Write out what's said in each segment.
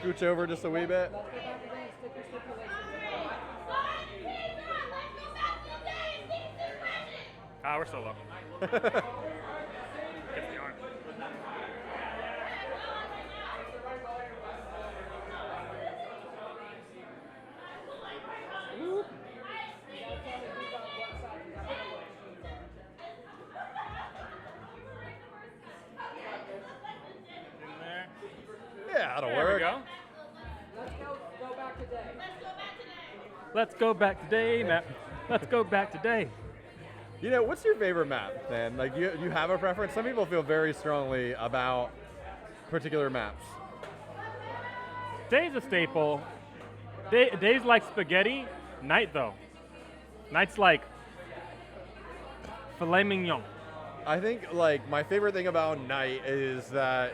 scooch over just a wee bit? Ah, we're so low. Get the arm. In there. Yeah, that'll There work. we go. Go back today. Let's go back today, Matt. Let's go back today. You know, what's your favorite map, man? Like, you have a preference? Some people feel very strongly about particular maps. Day's a staple. Day's like spaghetti. Night, though. Night's like filet mignon. I think, like, my favorite thing about Night is that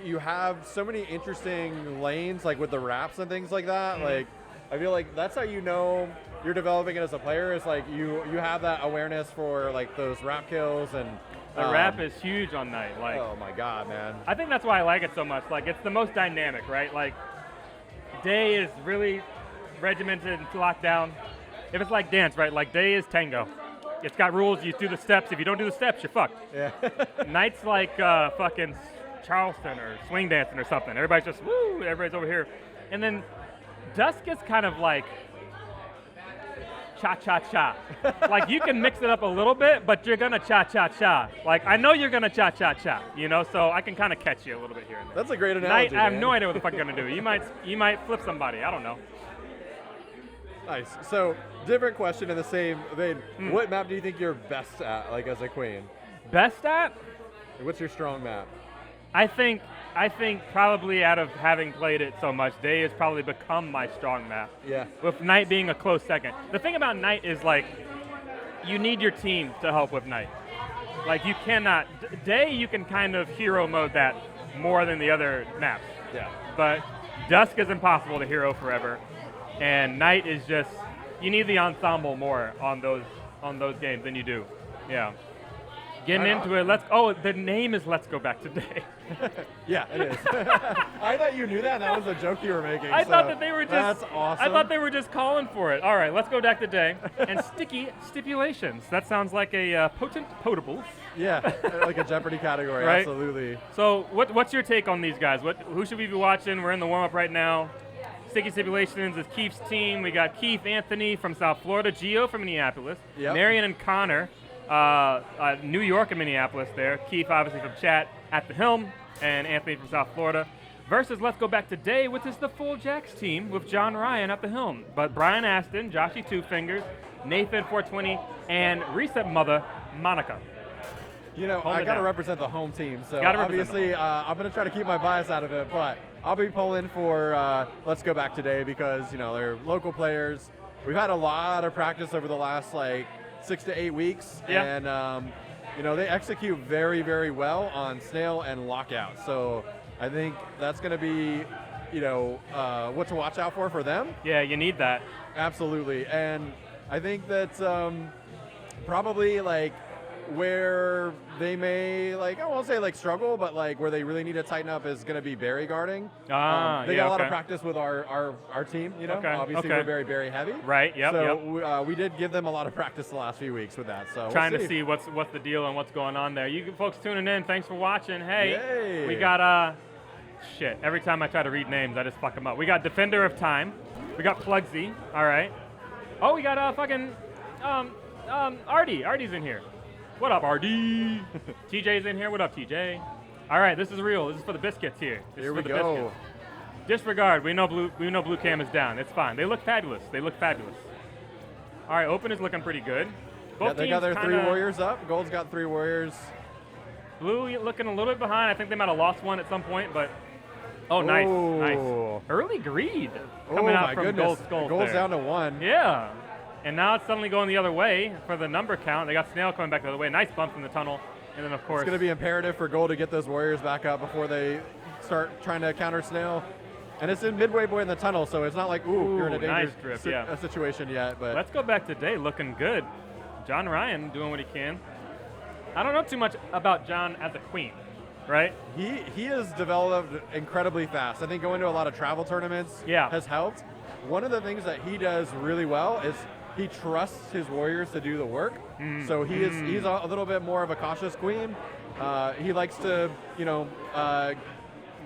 you have so many interesting lanes, like with the wraps and things like that. Like, I feel like that's how you know you're developing it as a player. Is like you have that awareness for like those wrap kills and The wrap is huge on Night. Like, oh my god, man. I think that's why I like it so much. Like, it's the most dynamic, right? Like, Day is really regimented and locked down. If it's like dance, right? Like, Day is tango. It's got rules. You do the steps. If you don't do the steps, you're fucked. Yeah. Night's like fucking Charleston or swing dancing or something. Everybody's just woo. Everybody's over here, and then Dusk is kind of like cha-cha-cha. Like, you can mix it up a little bit, but you're gonna cha-cha-cha. Like, I know you're gonna cha-cha-cha, you know, so I can kind of catch you a little bit here and there. That's a great Night, analogy. I have man. no idea what the fuck you're gonna do. You might flip somebody. I don't know. Nice. So, different question in the same vein. What map do you think you're best at, like as a queen? Best at? What's your strong map? I think probably out of having played it so much, Day has probably become my strong map. Yeah. With Night being a close second. The thing about Night is, like, you need your team to help with Night. Like, you cannot. Day, you can kind of hero mode that more than the other maps. Yeah. But Dusk is impossible to hero forever. And Night is just, you need the ensemble more on those games than you do. Yeah. Getting into it, the name is Let's Go Back Today. Yeah, it is. I thought you knew that. That was a joke you were making. I so thought that they were just. That's awesome. I thought they were just calling for it. All right, let's go back today. And sticky stipulations. That sounds like a potent potables. Yeah, like a Jeopardy category. Right? Absolutely. So, what's your take on these guys? Who should we be watching? We're in the warm up right now. Sticky Stipulations is Keith's team. We got Keith Anthony from South Florida, Gio from Minneapolis, Yep. Marion and Connor, New York and Minneapolis there. Keith obviously from chat at the helm, and Anthony from South Florida. Versus Let's Go Back Today, which is the full Jax team with John Ryan at the helm. But Brian Aston, Joshy Two Fingers, Nathan 420, and Reset Mother, Monica. You know, Hold I it got to down. represent the home team, so Gotta represent obviously I'm going to try to keep my bias out of it, but I'll be pulling for Let's Go Back Today because, you know, they're local players. We've had a lot of practice over the last, 6 to 8 weeks, Yeah. and, you know, they execute very, very well on Snail and Lockout, so I think that's going to be, you know, what to watch out for them. Yeah, you need that. Absolutely, and I think that probably where they may I won't say struggle, but where they really need to tighten up is going to be berry guarding. They got a lot of practice with our team. You know, obviously we're very berry heavy. Right. Yep. So we did give them a lot of practice the last few weeks with that. So Trying we'll to see what's the deal and what's going on there. You folks tuning in, thanks for watching. Hey, Yay. we got shit. Every time I try to read names, I just fuck them up. We got Defender of Time. We got Plugsy. All right. Oh, we got fucking Artie. Artie's in here. What up, RD? TJ's in here. What up, TJ? All right, this is real. This is for the biscuits here. This Here is we for the go. biscuits. Disregard. We know blue cam is down. It's fine. They look fabulous. All right, open is looking pretty good. Both They got their teams 3 kinda- warriors up. Gold's got 3 warriors. Blue looking a little bit behind. I think they might have lost one at some point, but nice. Ooh. Early greed Oh coming out my from goodness. Gold's Gold Gold's there. down to 1. Yeah. And now it's suddenly going the other way for the number count. They got Snail coming back the other way. Nice bump in the tunnel. And then, of course, It's going to be imperative for Gold to get those warriors back up before they start trying to counter Snail. And it's in midway point in the tunnel, so it's not like, you're in a nice dangerous drip, yeah. situation yet. But Let's go back today looking good. John Ryan doing what he can. I don't know too much about John as a queen, right? He has developed incredibly fast. I think going to a lot of travel tournaments has helped. One of the things that he does really well is he trusts his warriors to do the work. So he's a little bit more of a cautious queen. He likes to,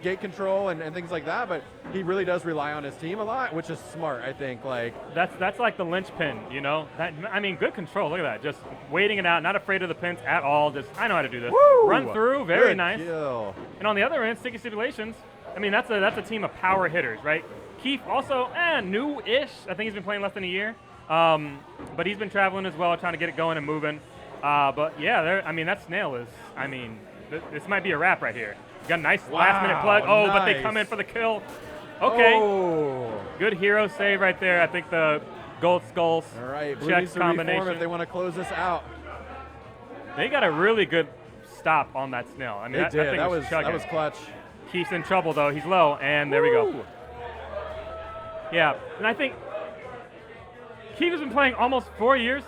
gate control and things like that, but he really does rely on his team a lot, which is smart, I think. Like that's like the linchpin, good control. Look at that, just waiting it out, not afraid of the pins at all. Just I know how to do this. Woo! Run through, very Good nice. kill. And on the other end, Sticky Stipulations. I mean, that's a team of power hitters, right? Keith also new-ish. I think he's been playing less than a year, but he's been traveling as well, trying to get it going and moving. But yeah, that snail is. This might be a wrap right here. Got a nice last-minute plug. Oh, nice. But they come in for the kill. Okay. Oh. Good hero save right there. I think the gold skulls. All right, Blue checks needs to reform combination. if they want to close this out. They got a really good stop on that snail. I mean, They did. thing That was chugging. clutch. Keith's in trouble though. He's low, and there we go. Yeah, and I think Keith has been playing almost 4 years.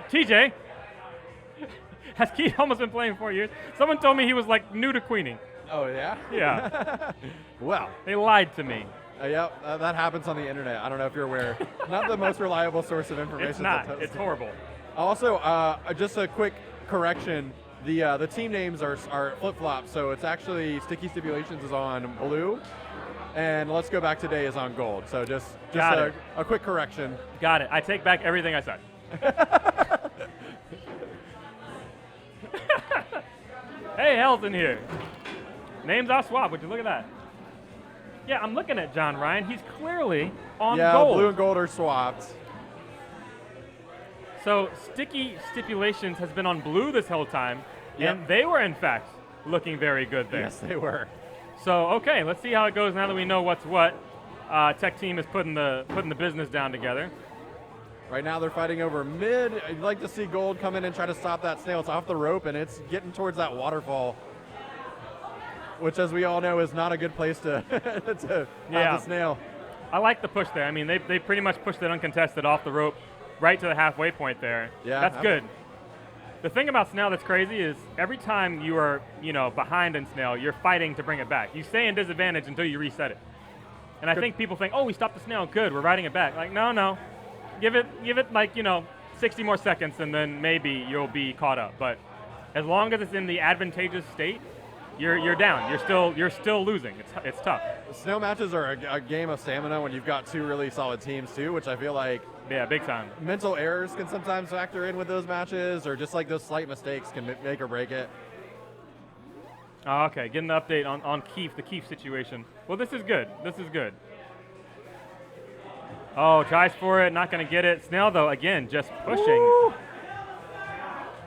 TJ. Has Keith almost been playing 4 years? Someone told me he was like new to queening. Oh yeah. Yeah. Well. They lied to me. Yeah, that happens on the internet. I don't know if you're aware. Not the most reliable source of information. It's not. It's horrible. Also, just a quick correction. The team names are flip-flops, so it's actually Sticky Stipulations is on blue, and Let's Go Back Today is on gold. So just a quick correction. Got it. I take back everything I said. Hey, Hell's in here. Names are swapped. Would you look at that? Yeah, I'm looking at John Ryan. He's clearly on gold. Yeah, blue and gold are swapped. So Sticky Stipulations has been on blue this whole time, and they were in fact looking very good there. Yes, they were. So okay, let's see how it goes now that we know what's what. Tech team is putting the business down together. Right now they're fighting over mid. I'd like to see gold come in and try to stop that snail. It's off the rope and it's getting towards that waterfall, which, as we all know, is not a good place to have the snail. I like the push there. I mean, they pretty much pushed it uncontested off the rope right to the halfway point there. Yeah, that's good. The thing about snail that's crazy is every time you are, behind in snail, you're fighting to bring it back. You stay in disadvantage until you reset it. And I think people think, oh, we stopped the snail, good, we're riding it back. Like, no. Give it like, 60 more seconds and then maybe you'll be caught up. But as long as it's in the advantageous state, you're down. You're still losing. It's tough. Snail matches are a game of stamina when you've got two really solid teams too, which I feel like big time. Mental errors can sometimes factor in with those matches, or just like those slight mistakes can make or break it. Oh, okay, getting the update on Keith, the Keith situation. Well, this is good. Oh, tries for it, not going to get it. Snail, though, again, just pushing. Woo!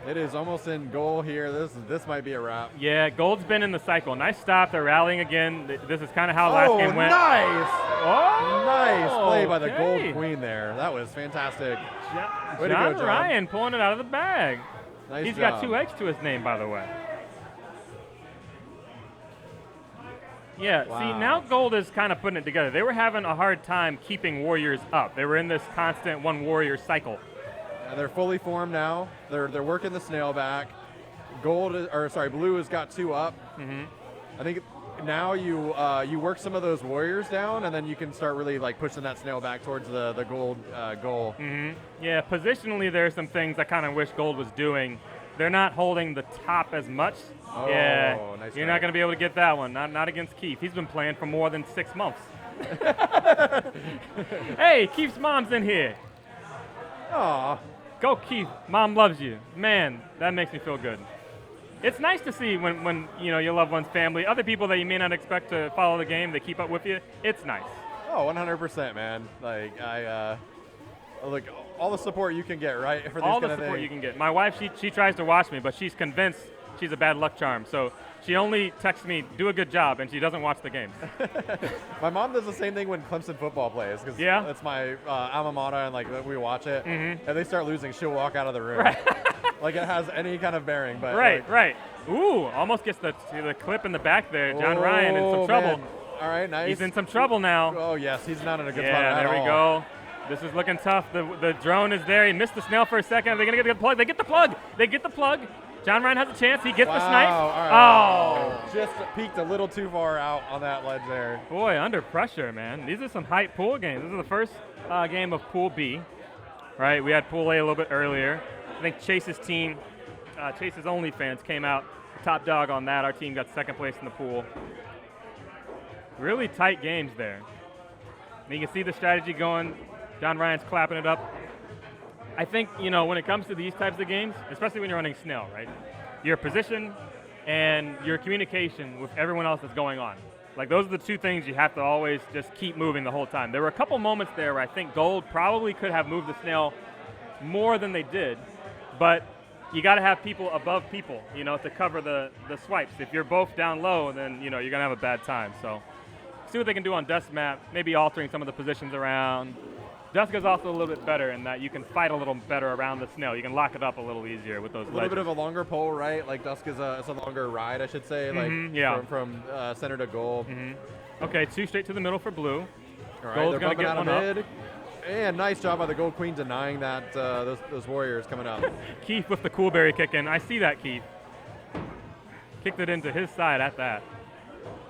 It is almost in goal here. This might be a wrap. Yeah, gold's been in the cycle. Nice stop. They're rallying again. This is kind of how last game went. Nice! Oh, nice play by the gold queen there. That was fantastic. Way to go, John. Ryan pulling it out of the bag. Nice He's job. got 2 eggs to his name, by the way. Yeah, Wow. see, now gold is kind of putting it together. They were having a hard time keeping warriors up. They were in this constant one warrior cycle. They're fully formed now. They're working the snail back. Blue has got 2 up. Mm-hmm. I think now you work some of those warriors down, and then you can start really like pushing that snail back towards the gold goal. Mm-hmm. Yeah, positionally, there's some things I kind of wish gold was doing. They're not holding the top as much. Oh, yeah, nice you're try. not going to be able to get that one. Not against Keith. He's been playing for more than 6 months. Hey, Keith's mom's in here. Aw. Go, Keith. Mom loves you. Man, that makes me feel good. It's nice to see when your loved one's family, other people that you may not expect to follow the game, they keep up with you. It's nice. Oh, 100%, man. Like look, all the support you can get, right? For these All kind the of support things. you can get. My wife, she tries to watch me, but she's convinced she's a bad luck charm. So she only texts me, do a good job, and she doesn't watch the games. My mom does the same thing when Clemson football plays, because that's my alma mater, and like we watch it, and they start losing, she'll walk out of the room. Right. Like it has any kind of bearing. But Right. Ooh, almost gets the clip in the back there. John Ryan in some trouble. Man. All right, nice. He's in some trouble now. Oh yes, he's not in a good spot Yeah, at there we all. go. This is looking tough. The drone is there. He missed the snail for a second. Are they going to get the plug? They get the plug. John Ryan has a chance. He gets the Wow, snipe. all right. Oh. Just peeked a little too far out on that ledge there. Boy, under pressure, man. These are some hype pool games. This is the first game of Pool B, right? We had Pool A a little bit earlier. I think Chase's team, Chase's OnlyFans came out top dog on that. Our team got second place in the pool. Really tight games there. And you can see the strategy going. John Ryan's clapping it up. I think, when it comes to these types of games, especially when you're running Snell, right? Your position and your communication with everyone else that's going on. Like, those are the two things you have to always just keep moving the whole time. There were a couple moments there where I think Gold probably could have moved the Snell more than they did, but you got to have people above people, to cover the swipes. If you're both down low, then, you're going to have a bad time. So see what they can do on Dusk map, maybe altering some of the positions around. Dusk is also a little bit better in that you can fight a little better around the Snell. You can lock it up a little easier with those A little bit of a longer pole, right? Like Dusk is a longer ride, I should say, from center to goal. Okay, 2 straight to the middle for blue. All right, Gold's they're going to bumping get out of one mid. up. And nice job by the Gold Queen denying that those warriors coming up. Keith with the coolberry kick in. I see that, Keith. Kicked it into his side at that.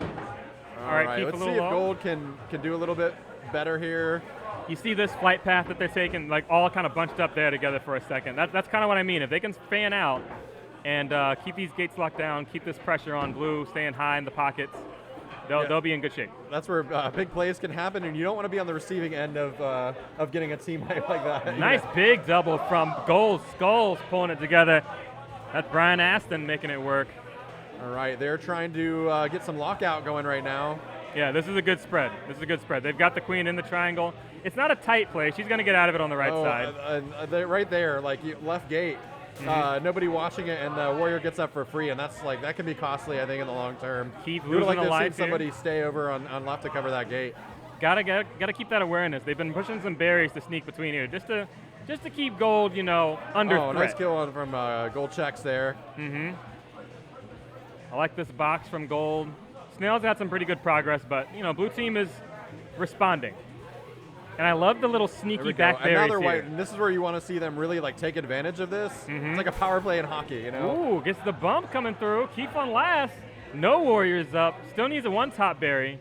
All right, Keith, let's a see little if low. Gold can do a little bit better here. You see this flight path that they're taking, like all kind of bunched up there together for a second. That's kind of what I mean. If they can fan out and keep these gates locked down, keep this pressure on blue, staying high in the pockets, they'll be in good shape. That's where big plays can happen, and you don't want to be on the receiving end of getting a teammate like that. Nice big double from Skulls pulling it together. That's Brian Aston making it work. All right, they're trying to get some lockout going right now. Yeah, this is a good spread. They've got the queen in the triangle. It's not a tight play. She's going to get out of it on the right side. Right there, like left gate. Nobody watching it, and the warrior gets up for free, and that can be costly, I think, in the long term. Keep You would losing like a to life see somebody stay over on left to cover that gate. Gotta keep that awareness. They've been pushing some berries to sneak between here, just to keep Gold, under threat. Nice kill from KQJax there. I like this box from Gold. Snail's had some pretty good progress, but blue team is responding. And I love the little sneaky back berries and now they're here. white, and this is where you want to see them really take advantage of this. It's like a power play in hockey, Ooh, gets the bump coming through. Keep on last. No warriors up. Still needs a one top berry.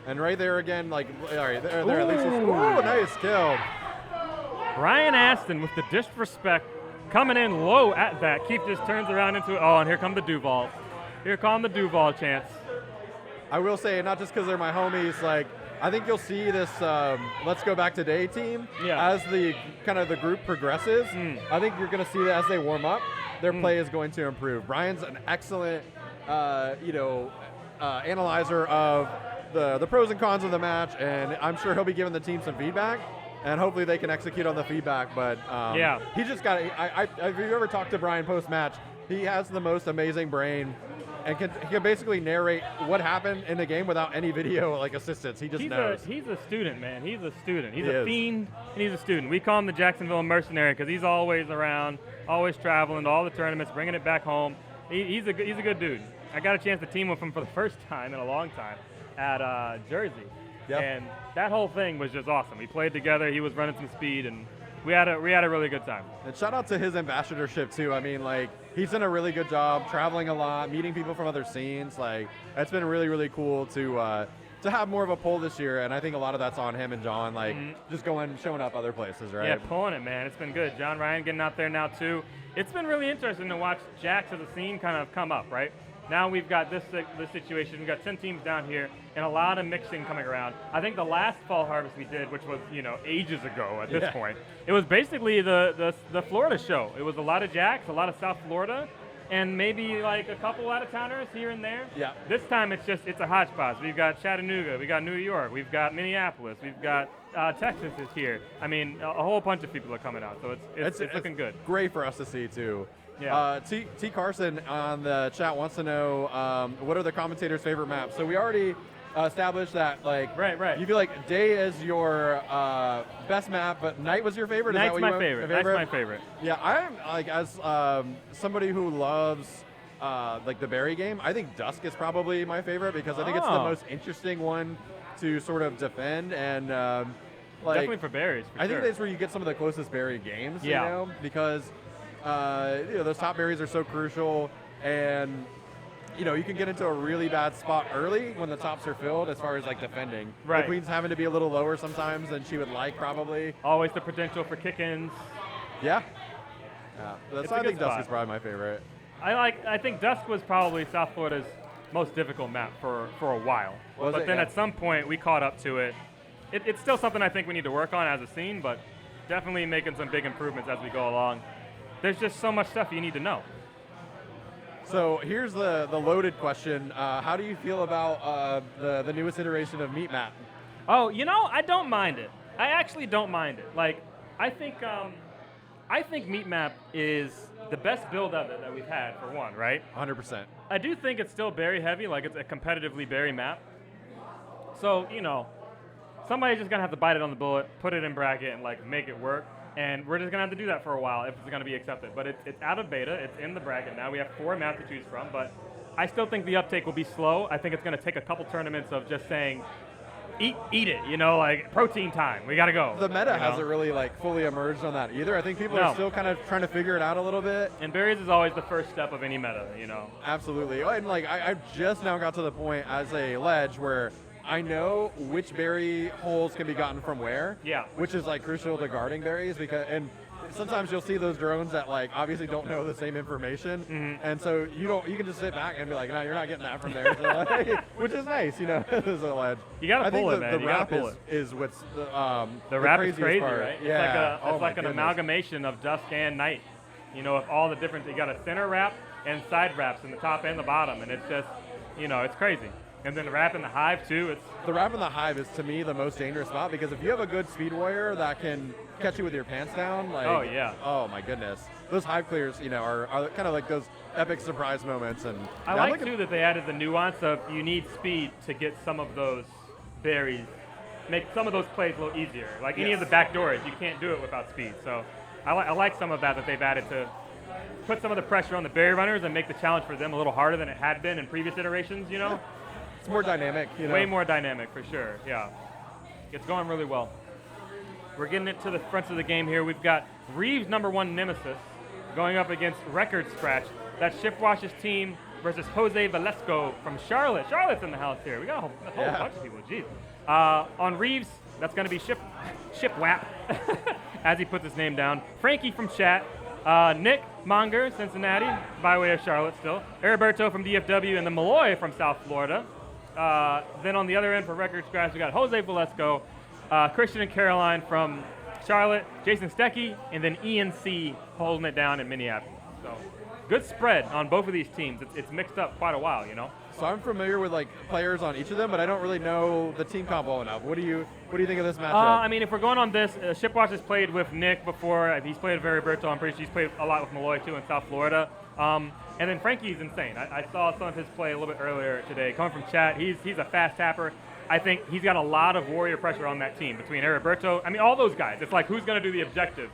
And right there again, all right, there at least. Ooh, nice kill. Brian Aston with the disrespect coming in low at that. Keith just turns around into it. Oh, and here come the Duvals. Here come the Duval chants. I will say, not just because they're my homies, I think you'll see this Let's Go Back Today team as the the group progresses. I think you're going to see that as they warm up, their play is going to improve. Brian's an excellent, analyzer of the pros and cons of the match, and I'm sure he'll be giving the team some feedback, and hopefully they can execute on the feedback. But he just got. If you've ever talked to Brian post match, he has the most amazing brain. And he can basically narrate what happened in the game without any video assistance. He just knows. He's a student, man. He's a student. He's He a is. fiend, and he's a student. We call him the Jacksonville Mercenary because he's always around, always traveling to all the tournaments, bringing it back home. He's a good dude. I got a chance to team with him for the first time in a long time at Jersey. Yep. And that whole thing was just awesome. We played together. He was running some speed, and we had a really good time. And shout out to his ambassadorship too. I mean, he's done a really good job traveling a lot, meeting people from other scenes. It's been really, really cool to have more of a pull this year. And I think a lot of that's on him and John, just showing up other places, right? Yeah, pulling it, man. It's been good. John Ryan getting out there now too. It's been really interesting to watch Jax as a scene kind of come up, right? Now we've got this situation. We've got 10 teams down here and a lot of mixing coming around. I think the last fall harvest we did, which was ages ago at this point, it was basically the Florida show. It was a lot of Jax, a lot of South Florida, and maybe a couple out-of-towners here and there. Yeah. This time it's a hodgepodge. We've got Chattanooga, we got New York, we've got Minneapolis, we've got Texas is here. I mean, a whole bunch of people are coming out, so it's looking good. Great for us to see too. Yeah. T. Carson on the chat wants to know what are the commentators' favorite maps. So we already established that right. You feel like day is your best map, but night was your favorite. Night's is that what my favorite. Night's my favorite. Yeah, I'm as somebody who loves the berry game. I think Dusk is probably my favorite because I think it's the most interesting one to sort of defend and definitely for berries. I think that's where you get some of the closest berry games. You know, because Those top berries are so crucial, and you can get into a really bad spot early when the tops are filled as far as like defending. Right. The queen's having to be a little lower sometimes than she would like, probably. Always the potential for kick-ins. Yeah. That's It's why a I good think Dusk spot. is probably my favorite. I think Dusk was probably South Florida's most difficult map for a while. Was but it? then Yeah. at some point we caught up to it. It's still something I think we need to work on as a scene, but definitely making some big improvements as we go along. There's just so much stuff you need to know. So here's the loaded question. How do you feel about the newest iteration of Meat Map? Oh, I don't mind it. I actually don't mind it. Like, I think Meat Map is the best build of it that we've had for one, right? 100%. I do think it's still berry heavy, like it's a competitively berry map. So, somebody's just gonna have to bite it on the bullet, put it in bracket, and like make it work. And we're just gonna have to do that for a while if it's gonna be accepted. But it's out of beta, it's in the bracket now. We have 4 maps to choose from, but I still think the uptake will be slow. I think it's gonna take a couple tournaments of just saying, eat it, like protein time. We gotta go. The meta hasn't really like fully emerged on that either. I think people No. are still kind of trying to figure it out a little bit. And berries is always the first step of any meta, Absolutely. Oh, and like I just now got to the point as a ledge where I know which berry holes can be gotten from where. Yeah. Which is like crucial to guarding berries and sometimes you'll see those drones that like obviously don't know the same information, and so you can just sit back and be like, no, you're not getting that from there, so like, which is nice, as a ledge. You gotta I think pull it, the man. You gotta wrap pull it. is what's the wrap is craziest crazy, part. right? Yeah. It's Oh like my an goodness. amalgamation of dusk and night. Of all the different, you got a center wrap and side wraps in the top and the bottom, and it's just, it's crazy. And then the wrap in the hive too. The wrap in the hive is to me the most dangerous spot because if you have a good speed warrior that can catch you with your pants down, like Oh, yeah. oh my goodness, those hive clears, are kind of like those epic surprise moments. And I yeah, like too that they added the nuance of you need speed to get some of those berries, make some of those plays a little easier. Like any of the back doors, you can't do it without speed. So I like some of that they've added to put some of the pressure on the berry runners and make the challenge for them a little harder than it had been in previous iterations. It's more dynamic. Way more dynamic for sure. Yeah, it's going really well. We're getting it to the front of the game here. We've got Reeves' #1 nemesis going up against Record Scratch. That's Shipwash's team versus Jose Velasco from Charlotte. Charlotte's in the house here. We got a whole bunch of people. Jeez. On Reeves, that's going to be Shipwap, as he puts his name down. Frankie from chat. Nick Monger, Cincinnati, by way of Charlotte still. Heriberto from DFW, and then Malloy from South Florida. Then on the other end for Record Scratch, we got Jose Velasco, Christian and Caroline from Charlotte, Jason Stecky, and then Ian C. holding it down in Minneapolis. So good spread on both of these teams. It's mixed up quite a while, So I'm familiar with like players on each of them, but I don't really know the team comp well enough. What do you think of this matchup? If we're going on this, Shipwatch has played with Nick before. He's played with Heriberto. I'm pretty sure he's played a lot with Malloy too in South Florida. And then Frankie's insane. I saw some of his play a little bit earlier today. Coming from chat, he's a fast tapper. I think he's got a lot of warrior pressure on that team between Heriberto. All those guys. It's like who's going to do the objective?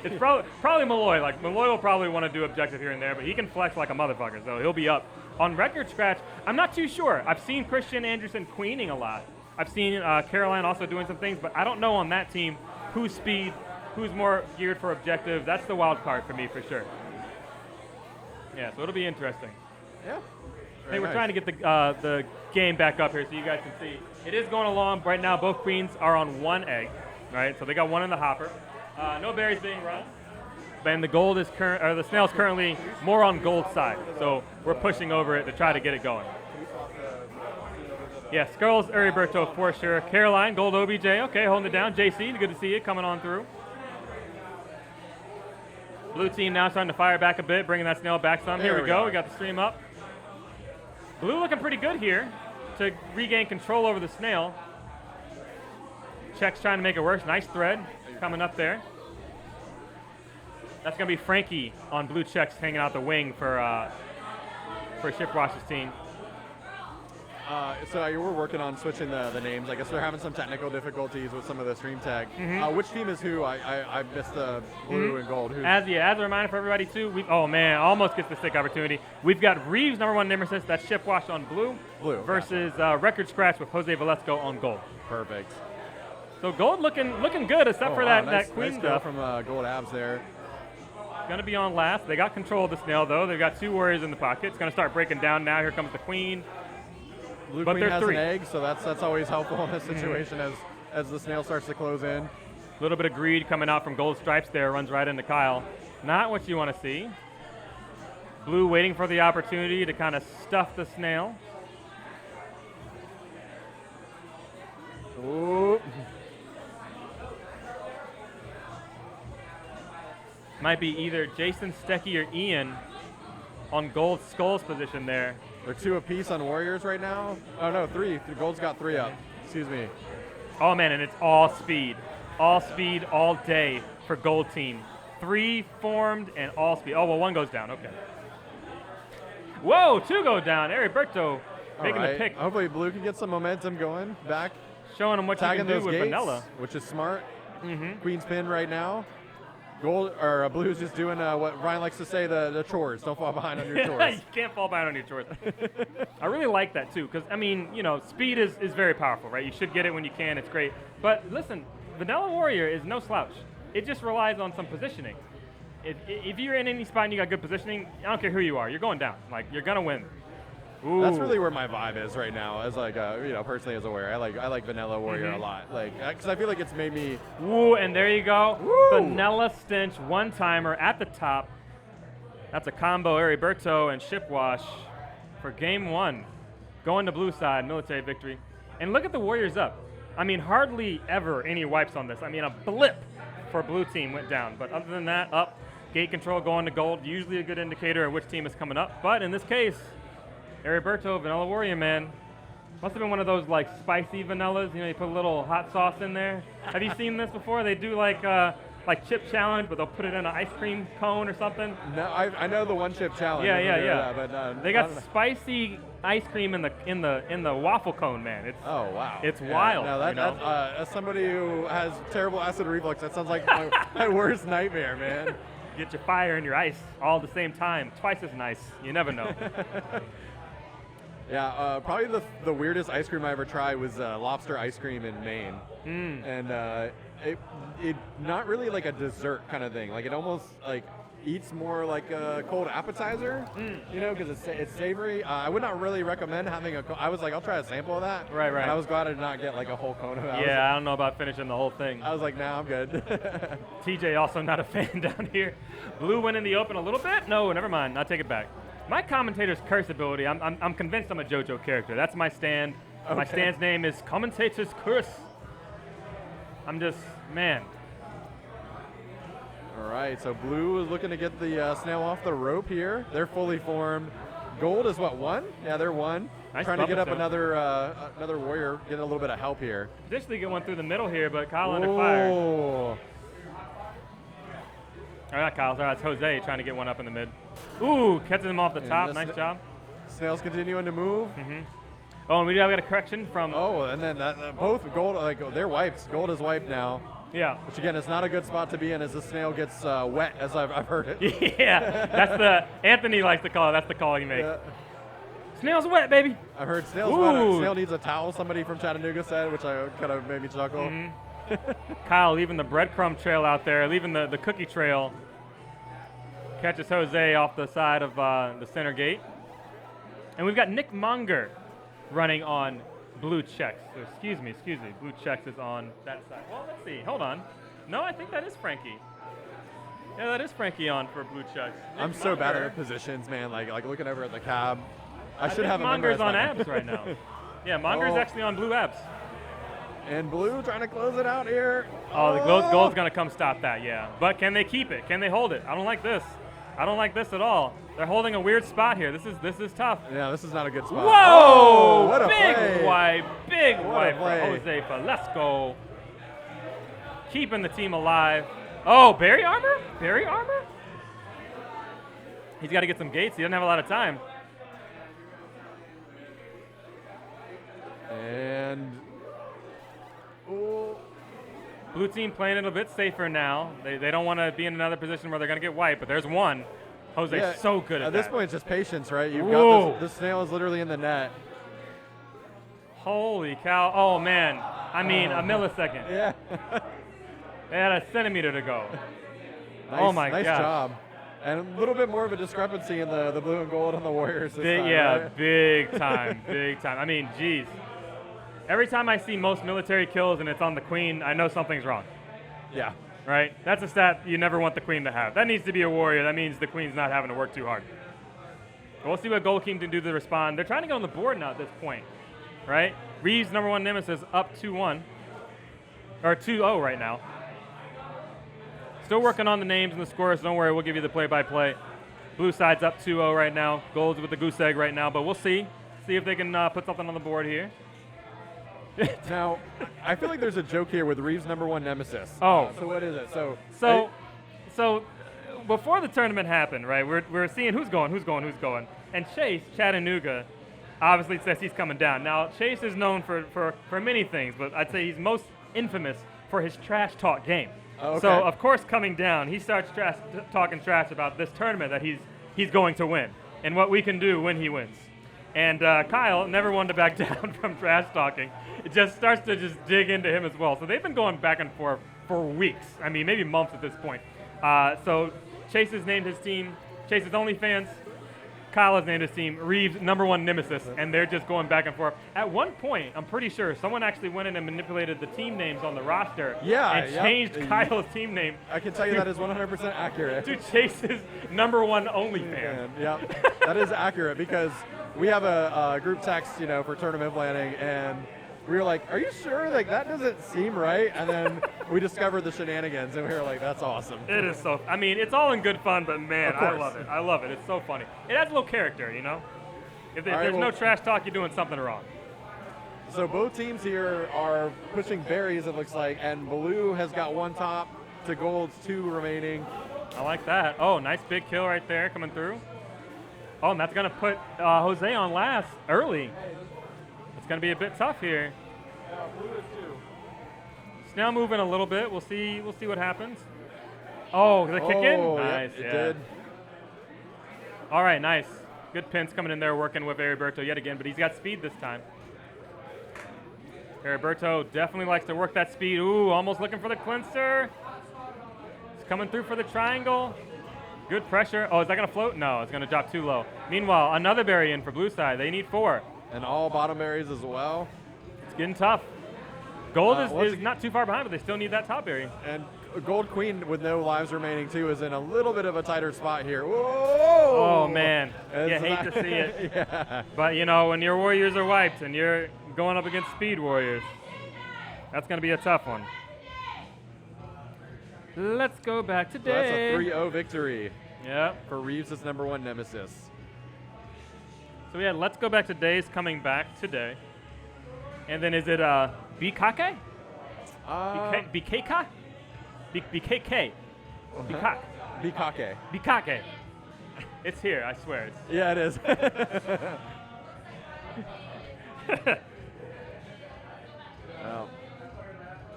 It's probably Malloy. Like Malloy will probably want to do objective here and there, but he can flex like a motherfucker, so he'll be up. On Record Scratch, I'm not too sure. I've seen Christian Anderson queening a lot. I've seen Caroline also doing some things, but I don't know on that team who's speed, who's more geared for objective. That's the wild card for me for sure. Yeah, so it'll be interesting. Yeah. Hey, we're trying to get the game back up here so you guys can see. It is going along right now. Both queens are on 1 egg, right? So they got 1 in the hopper. No berries being run. And the gold is the snail's currently more on gold side. So we're pushing over it to try to get it going. Yeah, Skulls, Heriberto for sure. Caroline, gold OBJ. Okay, holding it down. JC, good to see you coming on through. Blue team now starting to fire back a bit, bringing that snail back some. Here we go. We got the stream up. Blue looking pretty good here to regain control over the snail. Check's trying to make it worse. Nice thread coming up there. That's going to be Frankie on blue checks hanging out the wing for Shipwash's team. So we're working on switching the names. I guess they're having some technical difficulties with some of the stream tag. Which team is who? I missed the blue and gold. Who's As a reminder for everybody too, almost gets the stick opportunity. We've got Reeves #1 nemesis. That's Shipwash on blue. Versus Record Scratch with Jose Velasco on gold. Perfect. So gold looking good, except for that nice, queen nice stuff from gold abs there. going to be on last. They got control of the snail, though. They've got 2 warriors in the pocket. It's going to start breaking down now. Here comes the queen. Blue But queen they're has 3. an egg, so that's always helpful in this situation as the snail starts to close in. A little bit of greed coming out from Gold Stripes there. Runs right into Kyle. Not what you want to see. Blue waiting for the opportunity to kind of stuff the snail. Ooh. Might be either Jason, Stecky, or Ian on Gold's Skull's position there. They're 2 apiece on warriors right now. Oh no, 3. Gold's got 3 up. Excuse me. Oh man, and it's all speed. All speed all day for Gold team. 3 formed and all speed. Oh, well, 1 goes down. Okay. Whoa, 2 go down. Heriberto making the pick. Hopefully blue can get some momentum going back. Showing him what you Tagging can do those with gates, vanilla. which is smart. Mm-hmm. Queen's pin right now. Gold or blue's just doing what Ryan likes to say, the chores. Don't fall behind on your chores. You can't fall behind on your chores. I really like that too, because I mean, you know, speed is very powerful, right? You should get it when you can. It's great. But listen, Vanilla Warrior is no slouch. It just relies on some positioning. If you're in any spot and you got good positioning, I don't care who you are, you're going down. Like, you're gonna win. Ooh. That's really where my vibe is right now. As like personally as a warrior, I like Vanilla Warrior a lot. Like because I feel like it's made me. Woo, and there you go. Woo. Vanilla Stench one-timer at the top. That's a combo, Heriberto and Shipwash for game 1. Going to blue side, military victory. And look at the Warriors up. I mean, hardly ever any wipes on this. I mean, a blip for blue team went down. But other than that, up. Gate control going to gold, usually a good indicator of which team is coming up. But in this case, Heriberto, Vanilla Warrior, man. Must have been one of those like spicy vanillas. You know, you put a little hot sauce in there. Have you seen this before? They do like chip challenge, but they'll put it in an ice cream cone or something. No, I know the 1 chip challenge. Yeah. But They got spicy ice cream in the waffle cone, man. It's oh wow, it's wild. No, you know? as somebody who has terrible acid reflux, that sounds like my worst nightmare, man. Get your fire and your ice all at the same time. Twice as nice. You never know. Yeah, probably the weirdest ice cream I ever tried was lobster ice cream in Maine, and it not really like a dessert kind of thing. Like it almost like eats more like a cold appetizer, you know, because it's savory. I would not really recommend having I was like, I'll try a sample of that. Right. And I was glad I did not get like a whole cone of it. Yeah, I don't know about finishing the whole thing. I was like, nah, I'm good. TJ also not a fan down here. Blue went in the open a little bit. No, never mind. I'll take it back. My commentator's curse ability, I'm convinced I'm a JoJo character. That's my stand. Okay. My stand's name is Commentator's Curse. I'm just, man. All right, so blue is looking to get the snail off the rope here. They're fully formed. Gold is what, 1? Yeah, they're 1. Nice trying to get up attempt. another warrior, get a little bit of help here. Additionally, get one through the middle here, but Kyle under fire. Oh. All right, Kyle. Sorry, it's Jose trying to get one up in the mid. Ooh, catches him off the top. Nice job. Snail's continuing to move. Oh, and we do have a correction from. Oh, and then both gold, they're wiped. Gold is wiped now. Yeah. Which again, is not a good spot to be in as the snail gets wet, as I've heard it. Yeah, that's Anthony likes to call it. That's the call he makes. Yeah. Snail's wet, baby. I've heard snail's wet. Snail needs a towel, somebody from Chattanooga said, which I kind of made me chuckle. Kyle leaving the breadcrumb trail out there, leaving the cookie trail. Catches Jose off the side of the center gate. And we've got Nick Monger running on blue checks. So excuse me. Blue checks is on that side. Well, let's see. Hold on. No, I think that is Frankie. Yeah, that is Frankie on for blue checks. I'm so bad at positions, man. Like looking over at the cab. I should have Monger's on abs right now. Yeah, Monger's actually on blue abs. And blue trying to close it out here. Oh, the gold's going to come stop that, yeah. But can they keep it? Can they hold it? I don't like this. I don't like this at all. They're holding a weird spot here. This is tough. Yeah, this is not a good spot. Whoa! What a big play. wipe for play. Jose Valesco. Keeping the team alive. Oh, Barry Armor? He's got to get some gates. He doesn't have a lot of time. And blue team playing it a bit safer now. They don't want to be in another position where they're going to get wiped, but there's one. Jose's so good at that. At this point, it's just patience, right? You've got this snail is literally in the net. Holy cow. Oh, man. I mean, a millisecond. Yeah. They had a centimeter to go. Nice, oh, my nice gosh. job. And a little bit more of a discrepancy in the blue and gold on the Warriors this time, Yeah, right? big time, big time. I mean, geez. Every time I see most military kills and it's on the queen, I know something's wrong, Yeah. right? That's a stat you never want the queen to have. That needs to be a warrior. That means the queen's not having to work too hard. We'll see what Gold King can do to respond. They're trying to get on the board now at this point, right? Reeves, number 1 nemesis, up 2-1, or 2-0 right now. Still working on the names and the scores. Don't worry, we'll give you the play-by-play. Blue side's up 2-0 right now. Gold's with the goose egg right now, but we'll see. See if they can put something on the board here. Now, I feel like there's a joke here with Reeves' number 1 nemesis. Oh. So what is it? So before the tournament happened, right, we're seeing who's going. And Chase, Chattanooga, obviously says he's coming down. Now, Chase is known for many things, but I'd say he's most infamous for his trash talk game. Oh, okay. So, of course, coming down, he starts talking trash about this tournament that he's going to win and what we can do when he wins. And Kyle never wanted to back down from trash talking. It just starts to just dig into him as well. So they've been going back and forth for weeks. I mean, maybe months at this point. So Chase has named his team Chase's OnlyFans. Kyle has named his team Reeves' number 1 nemesis, and they're just going back and forth. At one point, I'm pretty sure someone actually went in and manipulated the team names on the roster and changed Kyle's team name. I can tell you that is 100% accurate. To Chase's number 1 OnlyFans. Yeah, that is accurate because we have a group text, for tournament planning, and we were like, "Are you sure? Like that doesn't seem right." And then we discovered the shenanigans, and we were like, "That's awesome." It is so. I mean, it's all in good fun, but man, Of I course. love it. I love it. It's so funny. It adds a little character, If All right, there's no well- trash talk, you're doing something wrong. So both teams here are pushing berries, it looks like, and blue has got 1 top to gold's 2 remaining. I like that. Oh, nice big kill right there coming through. Oh, and that's gonna put Jose on last early. It's gonna be a bit tough here. Blue is 2. It's now moving a little bit. We'll see what happens. Oh, the kick in? Oh, Nice, it yeah. did. All right, nice. Good pins coming in there working with Heriberto yet again, but he's got speed this time. Heriberto definitely likes to work that speed. Ooh, almost looking for the cleanser. He's coming through for the triangle. Good pressure. Oh, is that going to float? No, it's going to drop too low. Meanwhile, another berry in for blue side. They need 4. And all bottom berries as well. It's getting tough. Gold once is not too far behind, but they still need that top berry. And gold queen with no lives remaining too is in a little bit of a tighter spot here. Whoa! Oh, man. You It's hate not- to see it. Yeah. But, when your warriors are wiped and you're going up against speed warriors, that's going to be a tough one. Let's go back to So that's a Dave. 3-0 victory Yep. for Reeves' number 1 nemesis. So we had Let's Go Back to Days coming back today. And then is it BKK? BKK? BKK? Bikak. Bikake. Bikake. It's here, I swear. It's Yeah, it is. Oh.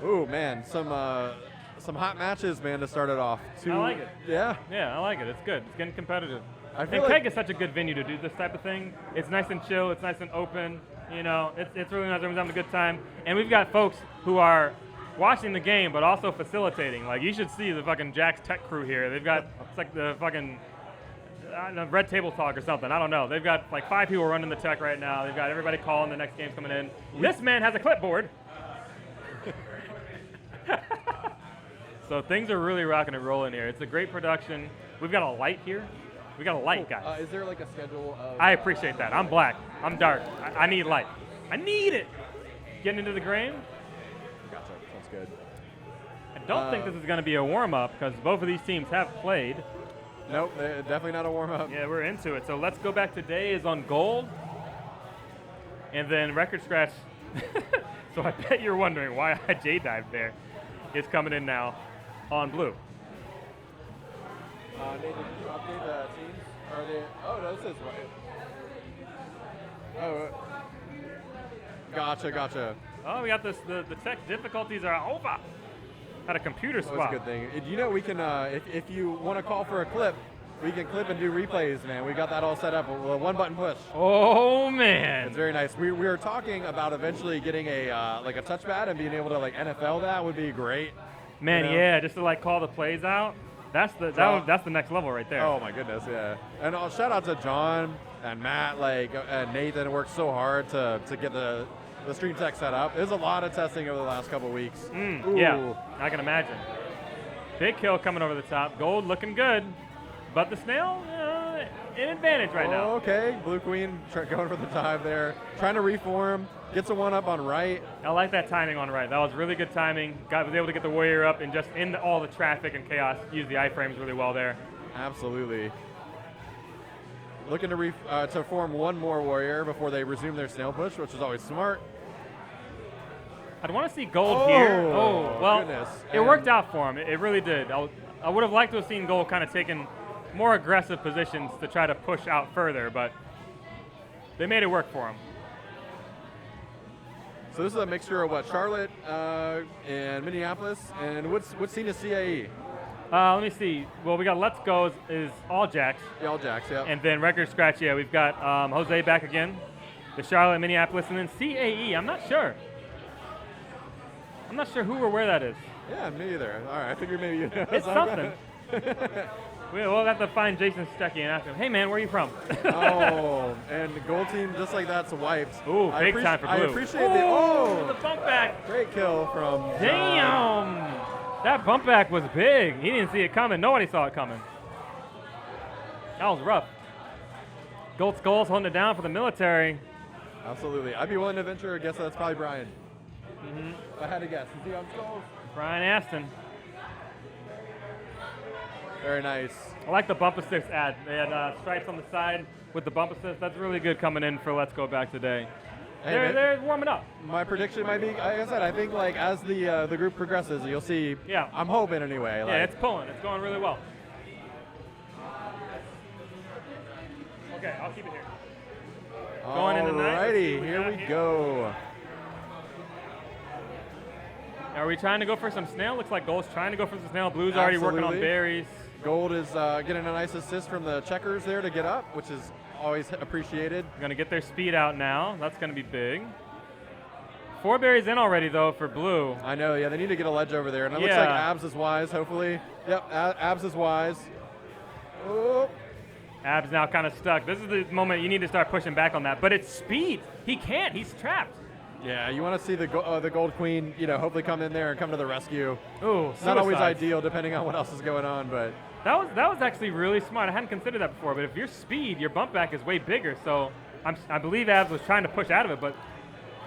Ooh, man, some hot matches, man, to start it off. I like it. Yeah. Yeah, I like it. It's good. It's getting competitive. I And feel Keg like is such a good venue to do this type of thing. It's nice and chill. It's nice and open. It's really nice. Everyone's having a good time. And we've got folks who are watching the game, but also facilitating. Like, you should see the fucking Jax Tech crew here. They've got, it's like the fucking Red Table Talk or something. I don't know. They've got like 5 people running the tech right now. They've got everybody calling the next game's coming in. This man has a clipboard. So things are really rocking and rolling here. It's a great production. We've got a light here. We got a light, guys. is there like a schedule of... I appreciate that. I'm black. I'm dark. I need light. I need it. Getting into the game. Gotcha. Sounds good. I don't think this is going to be a warm-up because both of these teams have played. Nope, definitely not a warm-up. Yeah, we're into it. So Let's Go Back Today is on gold. And then Record Scratch. So I bet you're wondering why I J-dived there. Is coming in now on blue. Nathan, did you update the teams? Are they... Oh, no, this is right. Oh, gotcha. Oh, we got this. The tech difficulties are over. Had a computer That was swap. a good thing. You know, we can, if you want to call for a clip, we can clip and do replays, man. We got that all set up with a 1-button push. Oh man. It's very nice. We were talking about eventually getting a like a touchpad and being able to like NFL that would be great. Man, You know? yeah, just to like call the plays out. That's the that's the next level right there. Oh my goodness, yeah. And shout out to John and Matt, and Nathan worked so hard to get the stream tech set up. There's a lot of testing over the last couple of weeks. Yeah, I can imagine. Big kill coming over the top. Gold looking good, but the snail in advantage right now. Okay, Blue Queen going for the dive there, trying to reform, gets a one up on right. I like that timing on right. That was really good timing. Was able to get the warrior up and just in all the traffic and chaos, use the iframes really well there. Absolutely. Looking to form one more warrior before they resume their snail push, which is always smart. I'd want to see gold here. Oh, well, goodness. It worked out for him. It really did. I would have liked to have seen gold kind of taken more aggressive positions to try to push out further, but they made it work for him. So this is a mixture of what, Charlotte and Minneapolis, and what's seen as CAE? Let me see. Well, we got Let's Go is all Jax. Yeah, all Jax, yeah. And then Record Scratch, yeah, we've got Jose back again, the Charlotte, Minneapolis, and then CAE. I'm not sure. I'm not sure who or where that is. Yeah, me either. All right, I figured maybe you know. It's something. We'll have to find Jason Stuckey and ask him, hey man, where are you from? Oh, and the gold team just like that's wiped. Ooh, big time for Blue. I appreciate the bump back. Great kill from Damn! That bump back was big. He didn't see it coming. Nobody saw it coming. That was rough. Gold Skulls holding it down for the military. Absolutely. I'd be willing to venture a guess that's probably Brian. If I had to guess. Is he on Skulls? Brian Aston. Very nice. I like the bump assist ad. They had stripes on the side with the bump assist. That's really good coming in for Let's Go Back today. Hey, they're warming up. My prediction might be, like I said, I think like as the group progresses, you'll see. Yeah. I'm hoping anyway. Yeah, it's pulling. It's going really well. Okay, I'll keep it here. Going in the night. Alrighty, here we go. Are we trying to go for some snail? Looks like Gold's trying to go for some snail. Blue's already working on berries. Gold is getting a nice assist from the checkers there to get up, which is always appreciated. Going to get their speed out now. That's going to be big. 4 berries in already, though, for Blue. I know, yeah, they need to get a ledge over there. And it looks like Abs is wise, hopefully. Yep, Abs is wise. Oh. Abs now kind of stuck. This is the moment you need to start pushing back on that. But it's speed. He can't. He's trapped. Yeah, you want to see the Gold Queen, hopefully come in there and come to the rescue. Ooh, not always ideal depending on what else is going on, but that was actually really smart. I hadn't considered that before, but if your speed, your bump back is way bigger. So I believe Abs was trying to push out of it, but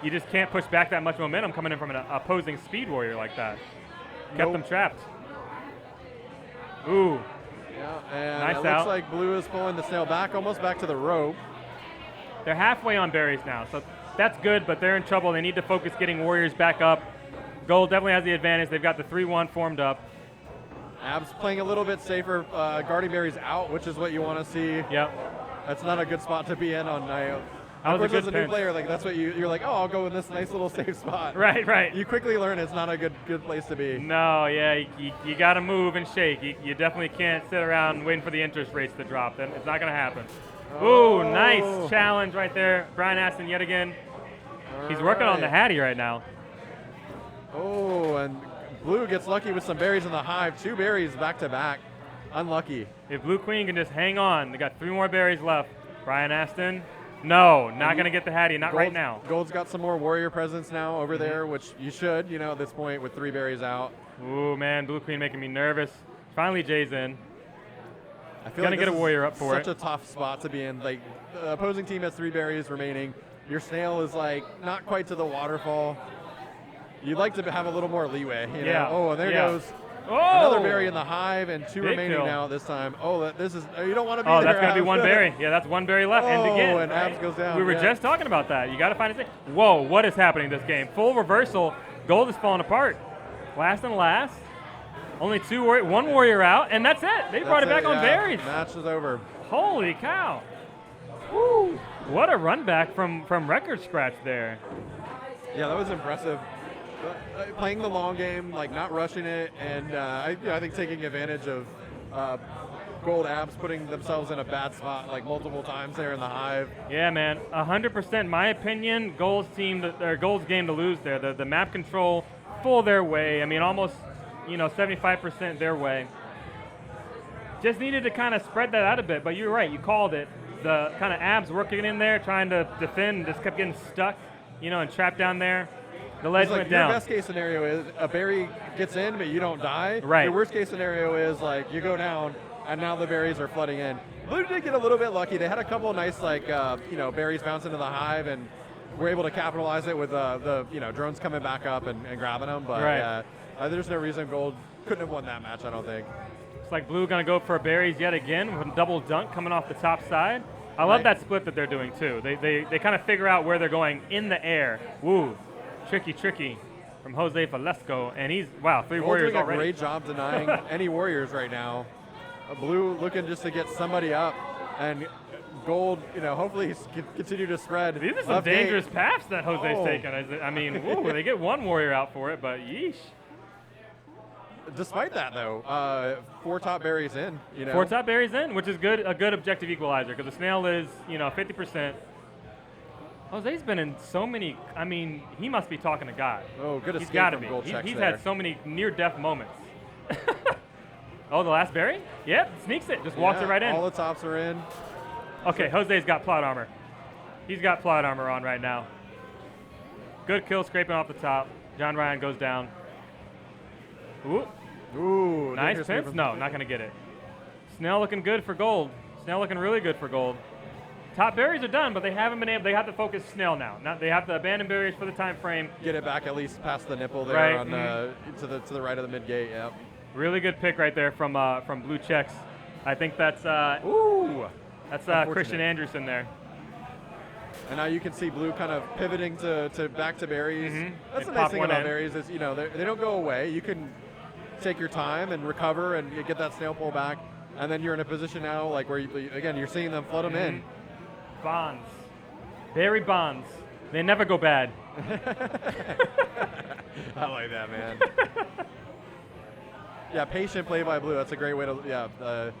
you just can't push back that much momentum coming in from an opposing speed warrior like that. Kept them trapped. Ooh. Yeah, and nice it looks like Blue is pulling the snail back, almost back to the rope. They're halfway on berries now, so that's good, but they're in trouble. They need to focus getting warriors back up. Gold definitely has the advantage. They've got the 3-1 formed up. Abs playing a little bit safer, guarding berries out, which is what you want to see. Yep. That's not a good spot to be in on night. That was a good as a new player, like that's what you're like, oh, I'll go in this nice little safe spot. Right. You quickly learn it's not a good place to be. No, yeah, you got to move and shake. You definitely can't sit around waiting for the interest rates to drop. Then it's not going to happen. Ooh, nice challenge right there. Brian Aston yet again. He's working on the Hattie right now. Oh, and Blue gets lucky with some berries in the hive. 2 berries back to back. Unlucky. If Blue Queen can just hang on, they got 3 more berries left. Brian Aston, no, not going to get the Hattie, not right now. Gold's got some more warrior presence now over there, which you should, at this point with 3 berries out. Ooh, man, Blue Queen making me nervous. Finally, Jay's in. I feel gonna get a warrior up for it. Such a tough spot to be in. Like the opposing team has 3 berries remaining. Your snail is like not quite to the waterfall. You'd like to have a little more leeway. Yeah. Oh, and there goes another berry in the hive, and 2 remaining now this time. Oh, this is you don't want to be there. Oh, that's gonna be Abs. 1 berry. Yeah, that's 1 berry left. And again, and Abs goes down. We were just talking about that. You got to find a thing. Whoa, what is happening this game? Full reversal. Gold is falling apart. Last and last. Only 1 warrior out, and that's it. They brought it back on berries. Match is over. Holy cow. Woo. What a run back from Record Scratch there. Yeah, that was impressive. Playing the long game, like not rushing it, and I think taking advantage of Gold Abs putting themselves in a bad spot like multiple times there in the hive. Yeah, man, 100%. My opinion, Gold's game to lose there. The map control full their way. I mean, almost 75% their way. Just needed to kind of spread that out a bit, but you're right, you called it. The kind of abs working in there, trying to defend, just kept getting stuck, and trapped down there. The ledge went down. Your best case scenario is a berry gets in, but you don't die. Right. Your worst case scenario is like you go down, and now the berries are flooding in. Blue did get a little bit lucky. They had a couple of nice berries bounce into the hive, and were able to capitalize it with the drones coming back up and grabbing them. But right. There's no reason Gold couldn't have won that match, I don't think. It's like Blue going to go for berries yet again with a double dunk coming off the top side. I love that split that they're doing too. They kind of figure out where they're going in the air. Woo, tricky from Jose Valesco, and he's 3 warriors doing already. A great job denying any warriors right now. Blue looking just to get somebody up, and Gold, hopefully continue to spread. These are some dangerous paths that Jose's taken. I mean, they get one warrior out for it, but yeesh. Despite that, though, 4 top berries in. 4 top berries in, which is good. A good objective equalizer because the snail is 50%. Jose's been in so many. I mean, he must be talking to God. Oh, good He's escape got to from be. KQJax He's there. had so many near-death moments. Oh, the last berry? Yep, sneaks it. Just walks it right in. All the tops are in. Okay, Jose's got plot armor. He's got plot armor on right now. Good kill, scraping off the top. John Ryan goes down. Ooh, nice pinch. No, not going to get it. Snail looking good for Gold. Snail looking really good for Gold. Top berries are done, but they haven't been able. They have to focus Snail now. They have to abandon berries for the time frame. Get it back at least past the nipple there right. on to the right of the mid gate. Yep. Really good pick right there from Blue Checks. I think that's Christian Anderson there. And now you can see Blue kind of pivoting to back to berries. Mm-hmm. That's the nice thing about berries is they don't go away. You can take your time and recover and you get that snail pull back, and then you're in a position now like where you're seeing them flood them in. Bonds, berry bonds, they never go bad. I like that, man. Yeah, patient play by Blue. That's a great way to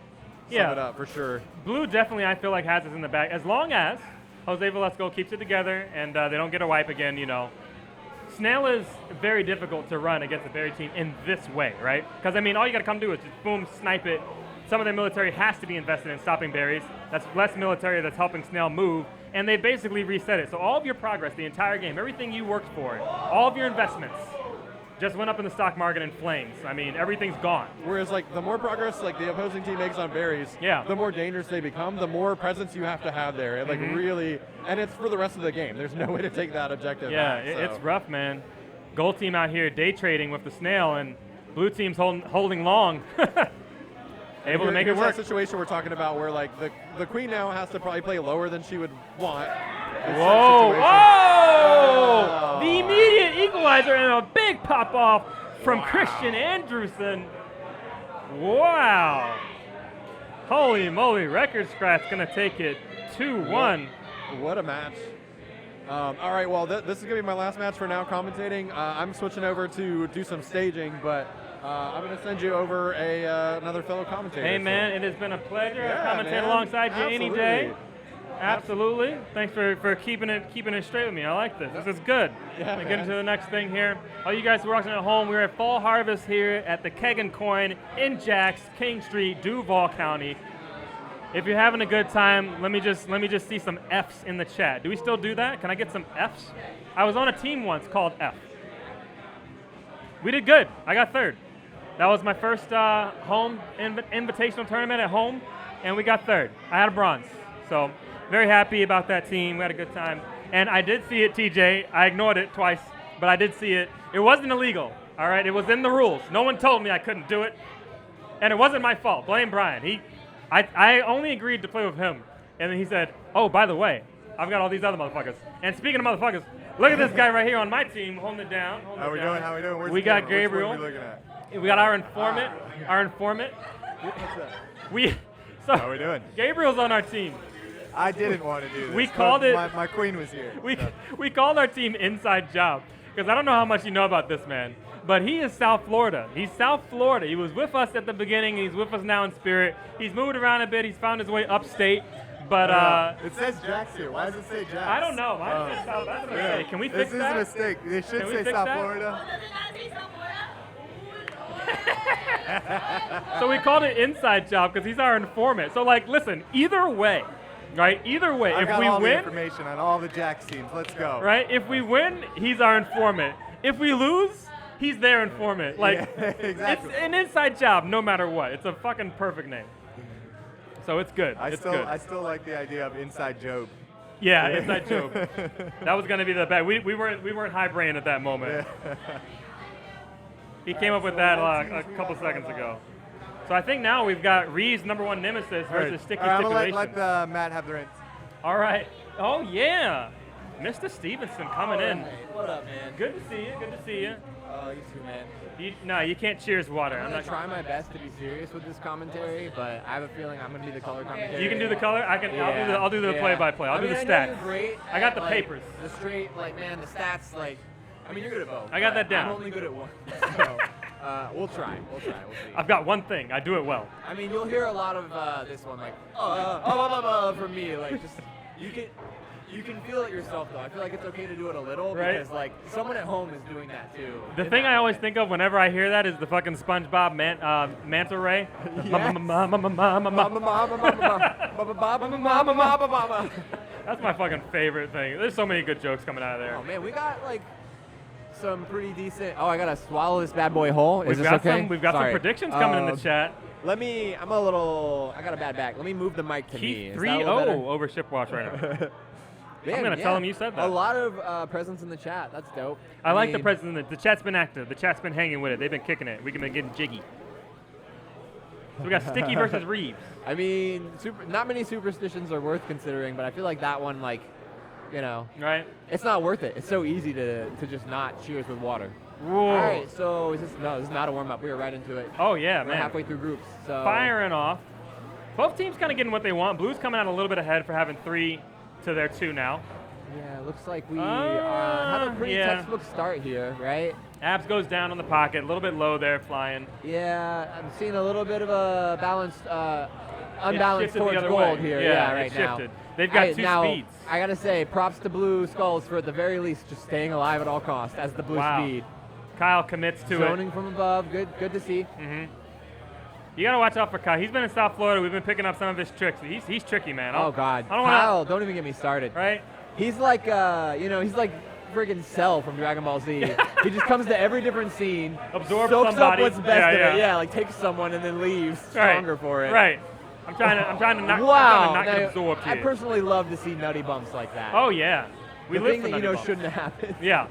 sum it up for sure. Blue definitely, I feel like, has this in the bag as long as Jose Valesco keeps it together and they don't get a wipe again. Snail is very difficult to run against a berry team in this way, right? Because, all you got to come do is just boom, snipe it. Some of their military has to be invested in stopping berries. That's less military that's helping Snail move. And they basically reset it. So all of your progress, the entire game, everything you worked for, all of your investments just went up in the stock market in flames. Everything's gone. Whereas, the more progress, the opposing team makes on berries, the more dangerous they become, the more presence you have to have there. Really, and it's for the rest of the game. There's no way to take that objective back, so. It's rough, man. Gold team out here day trading with the snail, and blue team's holding long. Able to make it work. That situation we're talking about where the queen now has to probably play lower than she would want. Whoa! Oh! The immediate equalizer and a big pop off from Christian Anderson. Wow! Holy moly! Record scratch gonna take it 2-1. What a match! All right, well this is gonna be my last match for now commentating. I'm switching over to do some staging, but. I'm going to send you over another fellow commentator. Hey, man, it has been a pleasure commentating alongside you any day. Absolutely. Thanks for keeping it straight with me. I like this. This is good. Yeah, get into the next thing here. All you guys who are watching at home, we're at Fall Harvest here at the Keg and Coin in Jax, King Street, Duval County. If you're having a good time, let me just see some Fs in the chat. Do we still do that? Can I get some Fs? I was on a team once called F. We did good. I got third. That was my first home invitational tournament at home, and we got third. I had a bronze. So very happy about that team. We had a good time. And I did see it, TJ. I ignored it twice, but I did see it. It wasn't illegal, all right? It was in the rules. No one told me I couldn't do it, and it wasn't my fault. Blame Brian. I only agreed to play with him, and then he said, oh, by the way, I've got all these other motherfuckers. And speaking of motherfuckers, look at this guy right here on my team holding it down. How we doing? Where's we got Gabriel. Which one are we looking at? We got our informant. Our informant. How we doing? Gabriel's on our team. I didn't want to do this. We called it. My queen was here. We called our team Inside Job because I don't know how much you know about this man, but he is South Florida. He's South Florida. He was with us at the beginning. He's with us now in spirit. He's moved around a bit. He's found his way upstate. But it says Jax here. Why does it say Jax? I don't know. That's a mistake. Can we fix that? This is a mistake. They should say South Florida. So we called it inside job because he's our informant. So like, listen, either way, right? Either way, I've if got we all the win, information on all the Jax teams. Let's go. right? If we win, he's our informant. If we lose, he's their informant. Like, Yeah, exactly. it's an inside job no matter what. It's a fucking perfect name. So it's good. I it's still good. I still like the idea of inside Job. Yeah, inside joke. That was gonna be the best. We weren't high brain at that moment. He came up with that a couple seconds ago. So I think now we've got Reeves' #1 nemesis versus Sticky I'm gonna Stipulations. let Matt have the reins. All right. Oh yeah, Mr. Stevenson coming in. What up, man? Good to see you. Good to see you. Oh, you too, man. No, you can't cheers water. I'm I'm gonna not. try my best to be serious with this commentary, but I have a feeling I'm gonna be the color commentator. You can do the color. I can. I'll do the Yeah. play-by-play. I'll I do mean, the I know stats. you're great I got at, the like, papers. The straight, like, man, the stats, like. I mean, you're good at both. I got but that down. I'm only good at one. So, we'll try. We'll see. I've got one thing. I do it well. I mean, you'll hear a lot of this one, like, from me, like, just you can feel it yourself though. I feel like it's okay to do it a little Right. because like someone at home is doing that too. The In thing that I always way. think of whenever I hear that is the fucking SpongeBob manta ray. That's my fucking favorite thing. There's so many good jokes coming out of there. Oh man, we got like some pretty decent. Oh, I gotta swallow this bad boy whole. Is We've this got okay? some. We've got Sorry. some predictions coming in the chat. Let me. I got a bad back. Let me move the mic to me. Keith Is that a little 3-0 over Shipwatch right now. Man, gonna tell him you said that. A lot of presence in the chat. That's dope. I like the mean, president. The chat's been active. The chat's been hanging with it. They've been kicking it. We've been getting jiggy. So we got Sticky versus Reeves. I mean, not many superstitions are worth considering, but I feel like that one, like, you know, Right? it's not worth it. It's so easy to just not cheers with water. Whoa. All right, so this is not a warm up. We are right into it. Oh yeah, We're man. halfway through groups. So Firing off. Both teams kind of getting what they want. Blue's coming out a little bit ahead for having 3 to their 2 now. Yeah, looks like we have a pretty yeah. textbook start here, right? Abs goes down on the pocket, a little bit low there, flying. Yeah, I'm seeing a little bit of a balanced, unbalanced shifted the towards other gold way. here. Yeah, right it now. shifted. They've got 2 now, speeds. I gotta say, props to Blue Skulls for at the very least just staying alive at all costs as the blue Wow. speed. Kyle commits to Zoning from above, good to see. You gotta watch out for Kyle. He's been in South Florida. We've been picking up some of his tricks. He's tricky, man. Oh God, I don't Kyle, don't even get me started. Right? He's like, he's like friggin' Cell from Dragon Ball Z. He just comes to every different scene, Absorbs soaks somebody. up what's best Yeah, of yeah. it. Yeah, like takes someone and then leaves Right. stronger for it. Right. I'm trying to not, Wow. I'm trying to not get Now, absorbed I here. personally love to see nutty bumps like that. Oh yeah. We the live thing for that you nutty know bumps. shouldn't happen. Yeah.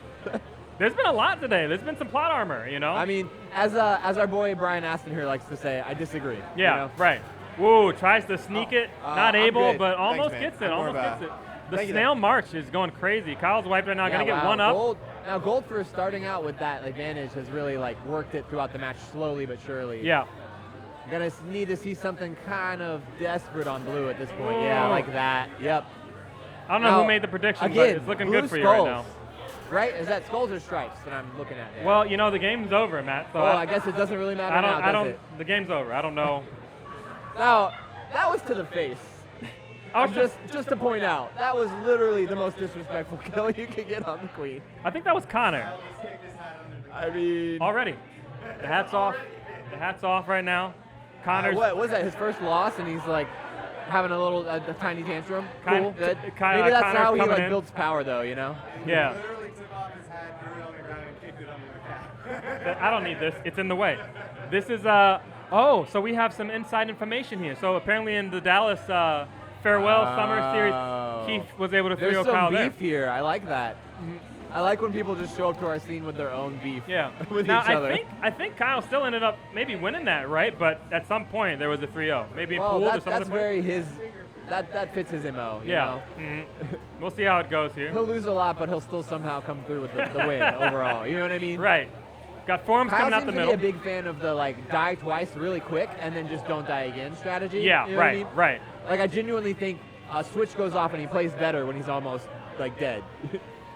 There's been a lot today. There's been some plot armor, you know? I mean, as our boy Brian Aston here likes to say, I disagree. yeah, you know? right. Whoa, tries to sneak it. Not I'm able, good. but Thanks, almost man. gets it. I'm more Almost of a- gets it. The Thank you, snail march is going crazy. Kyle's wiped right now. Yeah, Gonna get wow. one up. Gold, now, Gold for starting out with that advantage has really like worked it throughout the match slowly but surely. Yeah. Gonna need to see something kind of desperate on Blue at this point. Whoa. Yeah, like that. Yep. I don't know Now, who made the prediction, again, but it's looking Blue good for you right Skulls, now. Right? Is that Skulls or Stripes that I'm looking at there? Well, you know the game's over, Matt. So I guess it doesn't really matter now, does it? The game's over. I don't know. Now, that was to the face. I was Just to point out, that was literally the most disrespectful kill you could get on the Queen. I think that was Connor I mean, already. The hat's off. The hat's off right now. Connor's what was that? His first loss, and he's like having a tiny tantrum. Cool, good. Kyle- Maybe that's Connor's how he coming like in. builds power, though. You know. yeah. Literally took off his hat, threw it on the ground, and kicked it under the cat. I don't need this. It's in the way. This is so we have some inside information here. So apparently in the Dallas farewell summer series, Keith was able to There's 3-0 some Kyle beef there. here. I like that. I like when people just show up to our scene with their own beef. Yeah. with now each other. I think Kyle still ended up maybe winning that, right? But at some point there was a 3-0. Maybe in Well, pool or that's some other point. very his. That fits his MO. You Yeah. know? We'll see how it goes here. He'll lose a lot, but he'll still somehow come through with the win overall. You know what I mean? Right. Got forms Kyle coming out seems the to middle. be a big fan of the like die twice really quick and then just don't die again strategy. Yeah, you know what I right, mean? right. Like I genuinely think a switch goes off and he plays better when he's almost like dead.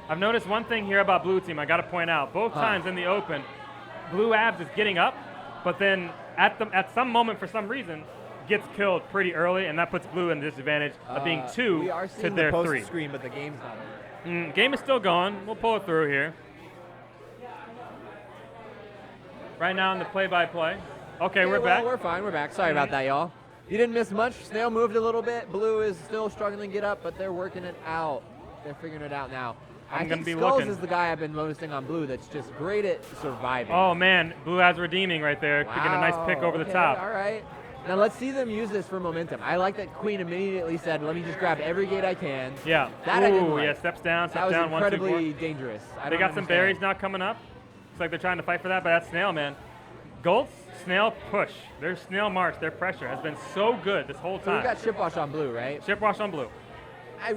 I've noticed one thing here about Blue Team I got to point out. Both times in the open, Blue Abs is getting up, but then at some moment for some reason gets killed pretty early, and that puts Blue in the disadvantage of being 2 we are to seeing their the post 3. screen, but the game's not over. Game is still going. We'll pull it through here. right now in the play-by-play. Okay, we're well, back. We're fine. We're back. Sorry about that, y'all. You didn't miss much. Snail moved a little bit. Blue is still struggling to get up, but they're working it out. They're figuring it out now. I'm I gonna think be Skulls looking. is the guy I've been noticing on Blue that's just great at surviving. Oh man, Blue has redeeming right there. wow. Getting a nice pick over the Okay, top. All right. Now let's see them use this for momentum. I like that Queen immediately said, "Let me just grab every gate I can." Yeah. That I didn't Ooh, like. yeah. Steps down. That Steps was down. 1, 2, incredibly 4. dangerous. I They don't got some understand. berries now coming up. Looks like they're trying to fight for that, but that's Snail, man. Gold's Snail push. Their Snail march, their pressure has been so good this whole So we time. got Shipwash on Blue, right? Shipwash on Blue. I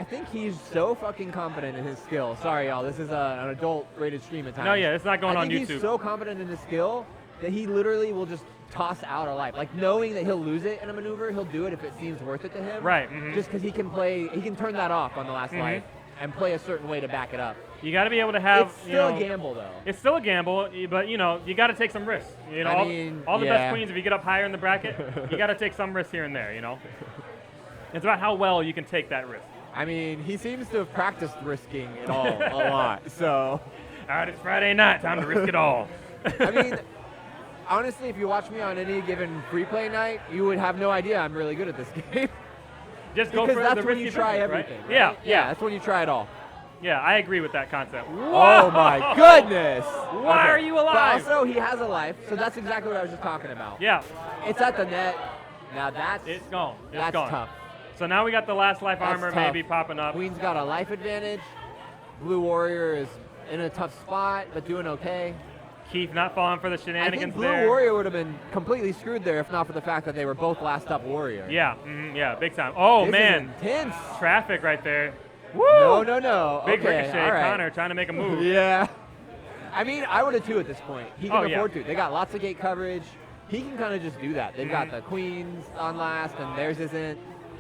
think he's so fucking confident in his skill. Sorry, y'all. This is an adult-rated stream at times. No, yeah, it's not going I on think YouTube. he's so confident in his skill that he literally will just toss out a life. Like knowing that he'll lose it in a maneuver, he'll do it if it seems worth it to him. Right, mhm. Just because he can turn that off on the last life and play a certain way to back it up. You got to be able to have. It's still a gamble, though. It's still a gamble, but you got to take some risks. You know, I all, mean, all the yeah. best queens, if you get up higher in the bracket, you got to take some risks here and there. It's about how well you can take that risk. I mean, he seems to have practiced risking it all a lot. So, All right, it's Friday night. Time to risk it all. I mean, honestly, if you watch me on any given free play night, you would have no idea I'm really good at this game. Just go Because for that's the when risky you try business, right? everything. right? Yeah, Yeah, that's when you try it all. yeah. I agree with that concept. Oh my goodness! Why are you alive? But also, he has a life, so that's exactly what I was just talking about. Yeah, It's at the net. Now that's it's gone. It's that's gone. tough. So now we got the last life That's armor tough. maybe popping up. Queen's got a life advantage. Blue Warrior is in a tough spot, but doing okay. Keith not falling for the I shenanigans think Blue there. Warrior would have been completely screwed there if not for the fact that they were both last up Warrior. Yeah, yeah, big time. Oh This man, is intense. traffic right there. Woo! No. Big okay, ricochet. all right. Connor trying to make a move. Yeah. I mean, I would have too at this point. He can Oh, yeah. afford to. They got lots of gate coverage. He can kind of just do that. They've Mm-hmm. got the queens on last, and theirs isn't.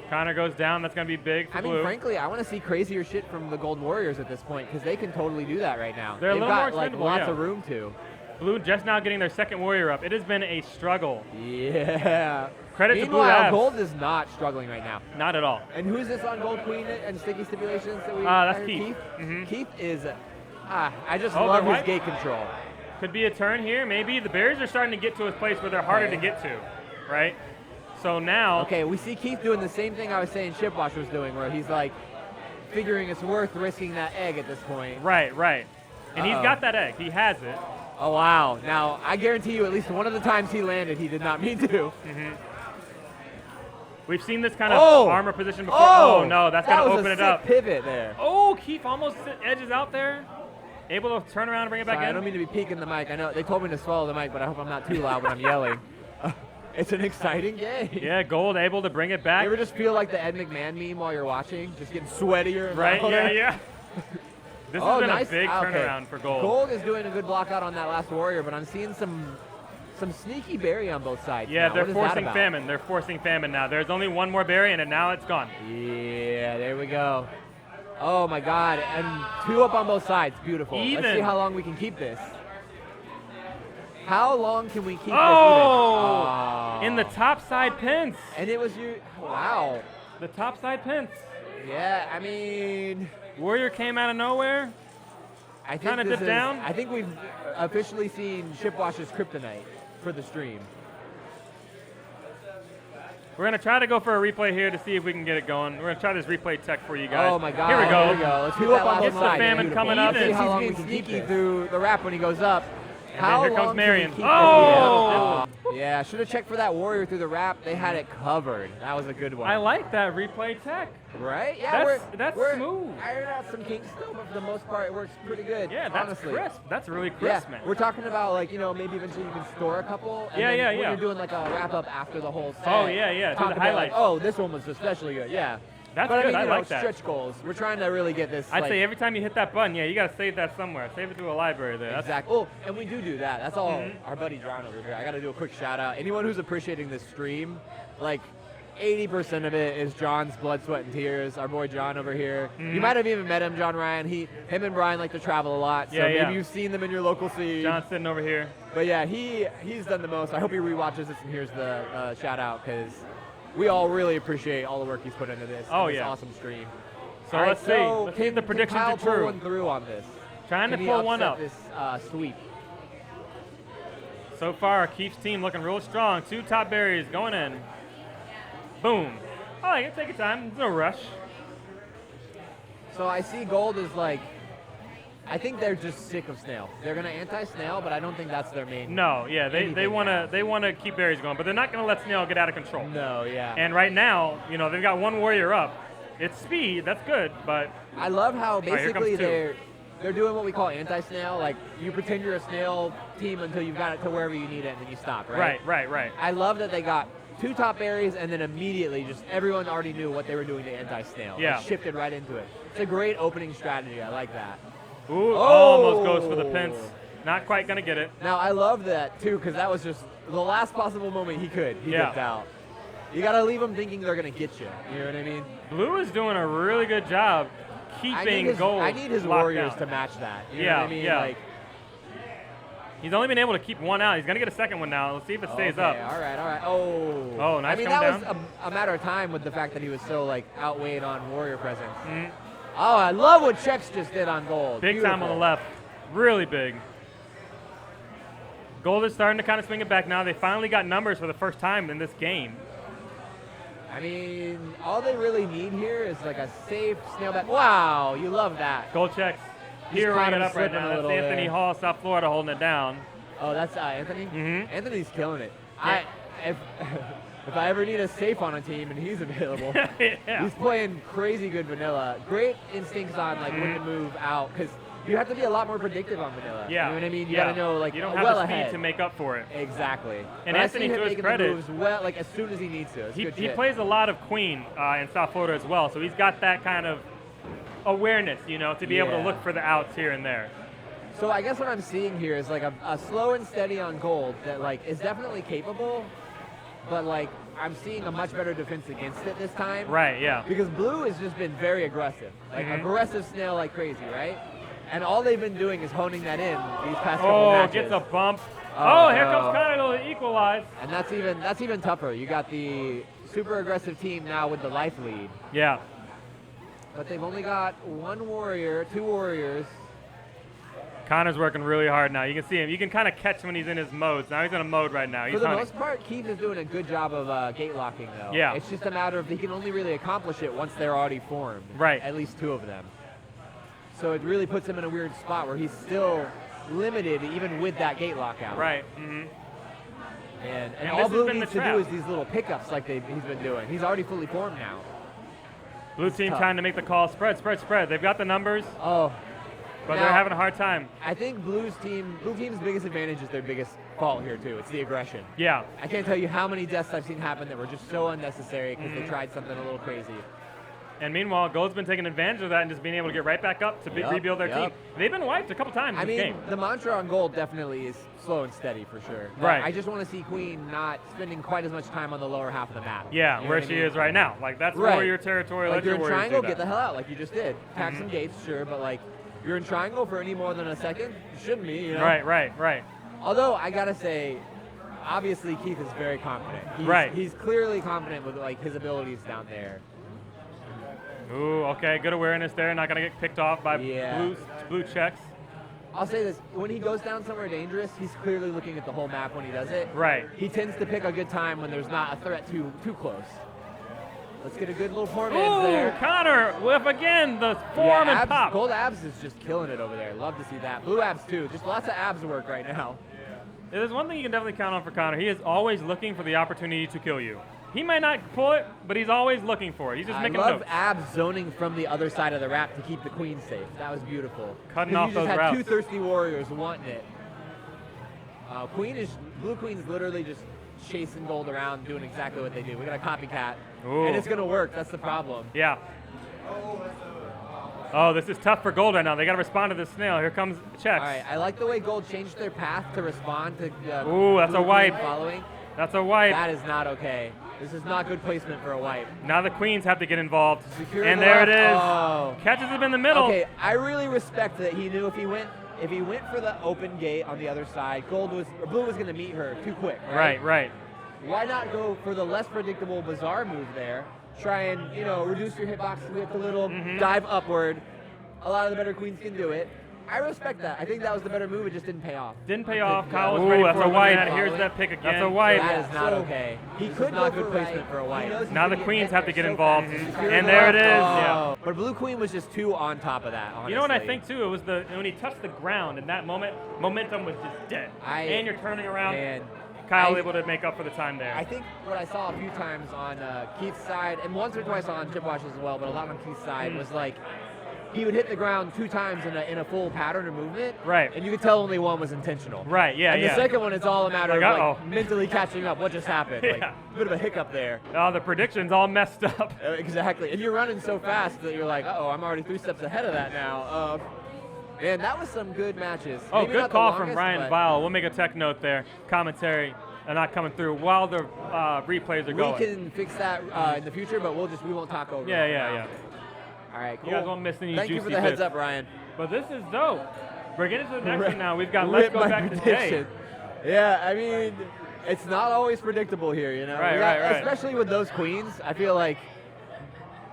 Connor goes down. That's going to be big for I mean, Blue. frankly, I want to see crazier shit from the Golden Warriors at this point because they can totally do that right now. They're a They've little got more like expendable, lots yeah. of room to. Blue just now getting their second warrior up. It has been a struggle. Yeah. Credit to Blue Meanwhile, Abs. Gold is not struggling right now. Not at all. And who's this on Gold Queen and Sticky Stipulations that we? That's hired? Keith. Mhm. Keith is. I just Oh, love they're his white? gate control. Could be a turn here. Maybe the Bears are starting to get to a place where they're harder Okay. to get to, right? So now, Okay, we see Keith doing the same thing I was saying Shipwash was doing, where he's like figuring it's worth risking that egg at this point. right. And he's Uh-oh. got that egg. He has it. Oh wow! Now I guarantee you, at least one of the times he landed, he did not mean to. We've seen this kind of Oh! armor position before. Oh, no, that's going to was open a it sick up. Pivot there. Oh, Keith almost edges out there. Able to turn around and bring it back Sorry, I in. don't mean to be peeking the mic. I know they told me to swallow the mic, but I hope I'm not too loud when I'm yelling. It's an exciting game. Yeah, Gold able to bring it You back. ever just feel like the Ed McMahon meme while you're watching, just getting sweatier? and Right, louder? yeah. This Oh, has been nice. a big Okay. turnaround for Gold. Gold is doing a good block out on that last warrior, but I'm seeing some sneaky berry on both sides. Yeah, now. they're What is that forcing about? famine. They're forcing famine now. There's only one more berry, and now it's gone. Yeah, there we go. Oh my God, and two up on both sides. Beautiful. Let's Even. see how long we can keep this. How long can we keep this Oh! even? In the top side pins. And it was you. Wow. The top side pins. Yeah, I mean, Warrior came out of nowhere. I think Kinda this dipped is- down? I think we've officially seen Shipwash's kryptonite for the stream. We're going to try to go for a replay here to see if we can get it going. We're going to try this replay tech for you guys. Oh my God. Here we go. Here we go. Let's Two do up that on last both sides. slide. Famine Beautiful. coming Let's up. see how long He's we can being keep sneaky through the wrap when he goes up. And How then here comes long Marion. Can we keep Oh! this in? Yeah, should have checked for that warrior through the wrap. They had it covered. That was a good one. I like that replay tech. Right? Yeah, That's we're smooth. iron out some kinks still, but for the most part, it works pretty good. Yeah, that's honestly. crisp. That's really Yeah, crisp, man. we're talking about like maybe eventually you can store a couple. And Yeah, then yeah, when yeah. You're doing like a wrap up after the whole set. Oh, yeah, do talk the about, highlights. Like, oh, this one was especially good. Yeah. That's but good. I I mean, like that. Stretch goals. We're trying to really get this. I'd like, say every time you hit that button, yeah, you got to save that somewhere. Save it to a library there. That's Exactly. Oh, and we do that. That's all our buddy John over here. I got to do a quick shout out. Anyone who's appreciating this stream, like 80% of it is John's blood, sweat, and tears. Our boy John over here. You might have even met him, John Ryan. Him and Brian like to travel a lot, so Yeah, yeah. maybe you've seen them in your local scene. John's sitting over here. But yeah, he's done the most. I hope he rewatches this and hears the shout out because we all really appreciate all the work he's put into this. Oh, and this yeah. awesome stream. So All right, let's see. Let's see if the predictions Kyle are pull true. one through on this. Trying to Can he pull one upset up. This sweep. So far, Keith's team looking real strong. 2 top berries going in. Boom. I like it. Take your time. There's no rush. So I see gold is like, I think they're just sick of snail. They're gonna anti-snail, but I don't think that's their main. No, yeah, they anything wanna keep berries going, but they're not gonna let snail get out of control. No, yeah. And right now, they've got 1 warrior up. It's speed, that's good, but I love how here comes basically 2. they're doing what we call anti-snail. Like you pretend you're a snail team until you've got it to wherever you need it, and then you stop. Right. Right. I love that they got 2 top berries, and then immediately just everyone already knew what they were doing to anti-snail. Yeah. Like, shifted right into it. It's a great opening strategy. I like that. Ooh, almost goes for the pinch. Not quite gonna get it. Now I love that too, because that was just the last possible moment he could. He Yeah. gets out. You gotta leave them thinking they're gonna get you. You know what I mean? Blue is doing a really good job keeping gold. I need his locked warriors down. to match that. You know Yeah, what I mean? yeah. Like, He's only been able to keep 1 out. He's gonna get a second one now. Let's see if it stays okay, up. all right. Oh, nice I mean, coming that was a matter of time with the fact that he was so like outweighed on warrior presence. Mhm. Oh, I love what Chex just did on gold. Big time on the Beautiful. left. Really big. Gold is starting to kind of swing it back now. They finally got numbers for the first time in this game. I mean, all they really need here is like a safe snail back. Wow, you love that. Gold checks He's heroing caught it him up right slipping a now. That's little Anthony there. Hall, South Florida, holding it down. Oh, that's Anthony? Mhm. Anthony's killing it. Yeah. If I ever need a safe on a team and he's available, Yeah. he's playing crazy good vanilla. Great instincts on like when to move out, because you have to be a lot more predictive on vanilla. Yeah. You know what I mean? You Yeah. gotta know like you don't have well the speed ahead. to make up for it. Exactly. And But I Anthony, see him to his making credit- the moves well, like as soon as he needs to. It's He good shit. plays a lot of queen in South Florida as well, so he's got that kind of awareness, to be able to Yeah. look for the outs here and there. So I guess what I'm seeing here is like a slow and steady on gold that like is definitely capable, but like I'm seeing a much better defense against it this time. Right, yeah. Because blue has just been very aggressive, like Mhm. aggressive snail like crazy, right? And all they've been doing is honing that in these past couple Oh, matches. gets a bump. Oh, Oh, here no. comes Kyle to equalize. And that's even tougher. You got the super aggressive team now with the life lead, Yeah. but they've only got 1 warrior, 2 warriors. Connor's working really hard now. You can see him. You can kind of catch him when he's in his modes. Now he's in a mode right now. He's For the hunting. most part, Keith is doing a good job of gate locking, though. Yeah. It's just a matter of he can only really accomplish it once they're already formed. Right. At least 2 of them. So it really puts him in a weird spot where he's still limited even with that gate lockout. Right. hmm And And all this has Blue been needs the to do trap. is these little pickups like he's been doing. He's already fully formed now. Blue team tough. trying to make the call. Spread. They've got the numbers, Oh, but Now- they're having a hard time. I think Blue team's biggest advantage is their biggest fault here too. It's the aggression. Yeah. I can't tell you how many deaths I've seen happen that were just so unnecessary because Mm-hmm. they tried something a little crazy. And meanwhile, Gold's been taking advantage of that and just being able to get right back up to Yup, rebuild their yup. team. They've been wiped a couple times in I this mean, game. the mantra on gold definitely is slow and steady for sure. But Right. I just want to see Queen not spending quite as much time on the lower half of the map. Yeah, You know where what I she mean? is right now. Like, that's Right. warrior territory. Like Let you're your in warriors triangle, do get that. the hell out, like you just did. Tack some gates, sure, but like you're in triangle for any more than a second, you shouldn't be. You know? Right. Although I gotta say, obviously Keith is very confident. Right. He's clearly confident with like his abilities down there. Ooh, okay, good awareness there. Not gonna get picked off by Yeah. blue checks. I'll say this: when he goes down somewhere dangerous, he's clearly looking at the whole map when he does it. Right. He tends to pick a good time when there's not a threat too close. Let's get a good little form in Ooh, there. Connor with again the form and abs, pop. Gold abs is just killing it over there. Love to see that. Blue abs too. Just lots of abs work right now. There's one thing you can definitely count on for Connor. He is always looking for the opportunity to kill you. He might not pull it, but he's always looking for it. He's just I making love notes. abs zoning from the other side of the wrap to keep the queen safe. That was beautiful. Cutting 'Cause off you those just had routes. 2 thirsty warriors wanting it. Blue queen's literally just chasing gold around, doing exactly what they do. We got a copycat, Ooh. and it's gonna work. That's the problem. Yeah. Oh, this is tough for Gold right now. They got to respond to this snail. Here comes checks. All right, I like the way gold changed their path to respond to. Ooh, that's Blue a queen wipe. Following. That's a wipe. That is not okay. This is not good placement for a wipe. Now the queens have to get involved. Secure And the there it left. is. Oh. Catches him in the middle. Okay, I really respect that he knew if he went for the open gate on the other side, blue was going to meet her too quick. Right. Why not go for the less predictable bizarre move there? Try and reduce your hitbox with a little Mm-hmm. dive upward. A lot of the better queens can do it. I respect that. I think that was the better move. It just didn't pay off. Didn't pay off. Kyle was Ooh, ready that's for a a white. white. Here's that pick again. That's a white. That is not So, okay. He this could is not not good for placement for a white. Now the queens have to get involved. And there it is. Yeah. But blue queen was just too on top of that, honestly. You know what I think too? It was when he touched the ground in that moment, momentum was just dead. And you're turning around. Man, Kyle I- able to make up for the time there. I think what I saw a few times on Keith's side, and once or twice on Chipwatch as well, but a lot on Keith's side, was like he would hit the ground 2 times in a full pattern or movement. Right. And you could tell only one was intentional. Right, yeah, And yeah. the second one, it's all a matter Like, of uh-oh. mentally catching up. What just happened? Like, Yeah. a bit of a hiccup there. Oh, the prediction's all messed up. Exactly. And you're running so fast that you're like, uh-oh, I'm already 3 steps ahead of that now. Man, that was some good matches. Oh, Maybe good not the call from longest, Ryan but Vile. We'll make a tech note there. Commentary not coming through while the replays are going. We can fix that in the future, but we won't talk over Yeah, it yeah, now. yeah. All right, cool. You guys won't miss any Thank you juicy for the heads bits. up, Ryan. But this is dope. We're getting to the next Rip- one now. We've got Let's rip Go my Back to Day. prediction. Yeah, I mean, it's not always predictable here, you know? Right, We got- right. Especially with those queens, I feel like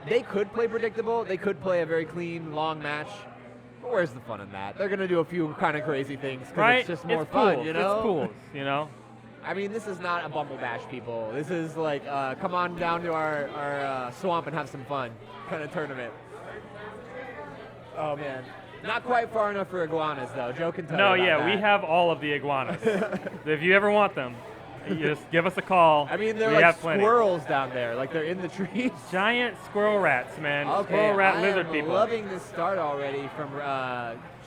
they could play predictable. They could play a very clean, long match. But where's the fun in that? They're going to do a few kind of crazy things because Right? it's just more it's fun, pools. you know? It's pools, you know? I mean, this is not a Bumble Bash, people. This is like, come on down to our swamp and have some fun kind of tournament. Oh, man. Not quite far enough for iguanas, though. Joe can tell No, you about yeah, that. we have all of the iguanas. If you ever want them, you just give us a call. I mean, they're we like have plenty. squirrels down there. Like, they're in the trees. Giant squirrel rats, man. Okay, Squirrel rat I lizard am people. loving this start already from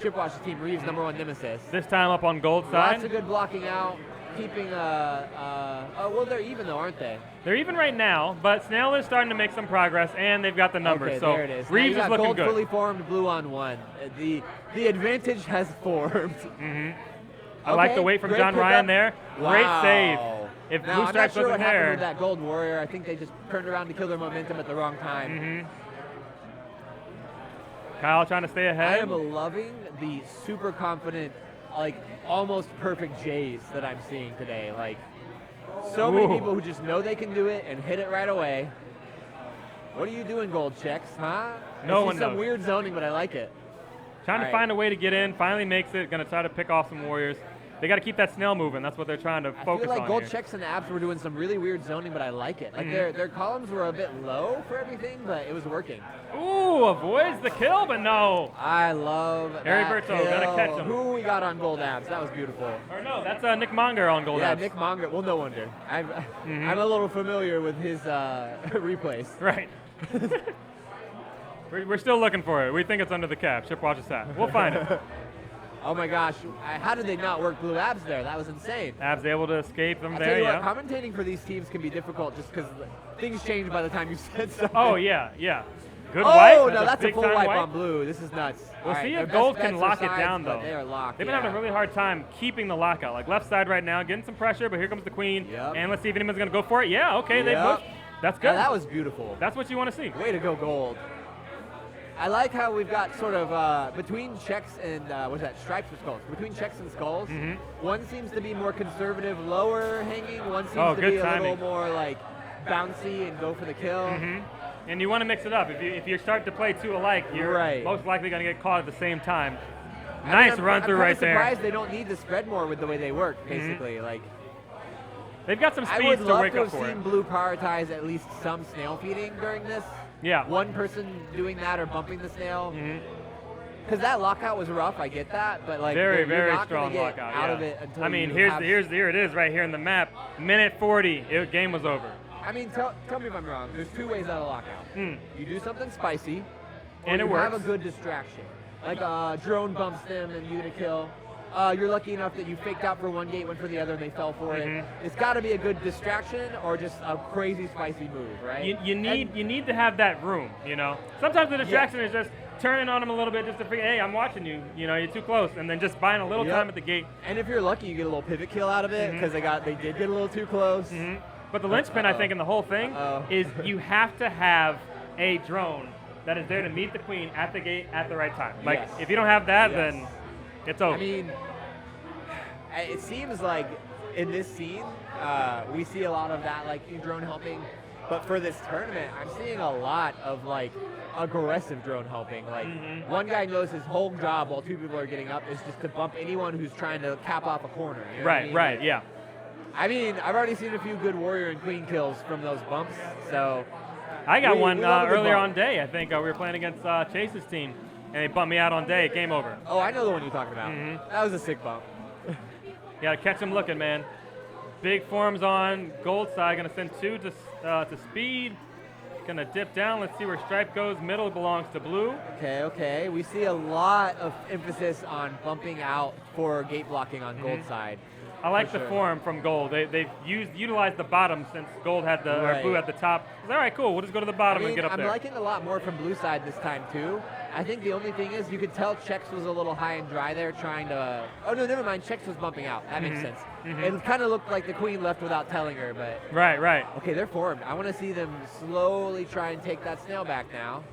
Chipwatch Team Reeves' #1 nemesis. This time up on gold Lots of side. good blocking out, keeping well, they're even though, aren't they? They're even right now, but Snail is starting to make some progress, and they've got the numbers. Okay, so there it is. Now Reeves you is got looking gold good. fully formed, blue on 1. The advantage has formed. I like the Okay, weight from great John pickup. Ryan there. Great Wow. save. If Now, Blue I'm Stripes not sure wasn't what happened there, with that gold warrior. I think they just turned around to kill their momentum at the wrong time. Kyle trying to stay I ahead. am loving the super confident, like almost perfect J's that I'm seeing today. Like so many Ooh. people who just know they can do it and hit it right away. What are you doing, gold checks, huh? No I see one some knows. weird zoning, but I like it. Trying to Alright. find a way to get in. Finally makes it. Going to try to pick off some warriors. They got to keep that snail moving. That's what they're trying to I focus feel like on gold here. checks and abs were doing some really weird zoning, but I like it. Like their columns were a bit low for everything, but it was working. Ooh, avoids the kill, but no. I love Harry that Berto, gotta kill. catch him. Who we got on gold abs? That was beautiful. Or no, that's Nick Monger on gold Yeah, abs. Nick Monger. Well, no wonder. I'm a little familiar with his replays. Right. We're still looking for it. We think it's under the cap. Chipwatch is that. We'll find it. Oh my gosh, how did they not work blue abs there? That was insane. Abs able to escape from I there, tell you yeah. what, commentating for these teams can be difficult just because things change by the time you said something. Oh, yeah, yeah. Good Oh, wipe. no, that's a big full time wipe wipe. on blue. This is nuts. We'll All see right, if their gold best can bets are lock it sides, down, but though. They are locked. They've been having a really hard time keeping the lockout. Like left side right now, getting some pressure, but here comes the queen. Yep. And let's see if anyone's going to go for it. Yeah, okay, they Yep. pushed. That's Yeah, good. that was beautiful. That's what you want to see. Way to go, gold. I like how we've got sort of between checks and what's that? Stripes or skulls? Between checks and skulls, one seems to be more conservative, lower hanging. One seems Oh, to good be a little timing. more like bouncy and go for the kill. And you want to mix it up. If you start to play two alike, you're Right. most likely going to get caught at the same time. I mean, Nice I'm- run through I'm right kinda there. surprised they don't need to spread more with the way they work. Basically, like They've got some I would speeds to love wake to up have for seen it. blue prioritize at least some snail feeding during this. Yeah. One person doing that or bumping the snail. Because that lockout was rough, I get that, but like Very, you're very not strong gonna get lockout. out yeah. of it until I mean, you here it is right here in the map. Minute 40, game was over. I mean, tell me if I'm wrong. There's 2 ways out of lockout. You do something spicy, or And it you have a works. good distraction. Like a drone bumps them and you get a kill. You're lucky enough that you faked out for one gate, went for the other, and they fell for it. It's got to be a good distraction or just a crazy spicy move, right? You need to have that room, you know. Sometimes the distraction is just turning on them a little bit just to figure, hey, I'm watching you. You know, you're too close, and then just buying a little Yep. time at the gate. And if you're lucky, you get a little pivot kill out of it because they did get a little too close. But the linchpin, I think, in the whole thing is you have to have a drone that is there to meet the queen at the gate at the right time. Like, Yes. if you don't have that, Yes. then it's over. I mean, it seems like in this scene, we see a lot of that, like drone helping. But for this tournament, I'm seeing a lot of like aggressive drone helping. Like one guy knows his whole job while two people are getting up is just to bump anyone who's trying to cap off a corner. You know what I mean? Right, yeah. I mean, I've already seen a few good warrior and queen kills from those bumps. So I got one we love a good earlier bump. on day. I think we were playing against Chase's team, and they bumped me out on day. Game over. Oh, I know the one you're talking about. That was a sick bump. You gotta catch him looking, man. Big forms on gold side. Gonna send 2 to speed. Gonna dip down. Let's see where stripe goes. Middle belongs to blue. Okay. We see a lot of emphasis on bumping out for gate blocking on gold side. I like For the sure. form from gold. They've utilized the bottom since gold had the or Right. blue at the top. All right, cool. We'll just go to the bottom and get up I'm there. liking a lot more from blue side this time too. I think the only thing is you could tell Chex was a little high and dry there trying to. Oh no, never mind. Chex was bumping out. That makes sense. It kind of looked like the queen left without telling her, but Right. okay, they're formed. I want to see them slowly try and take that snail back now.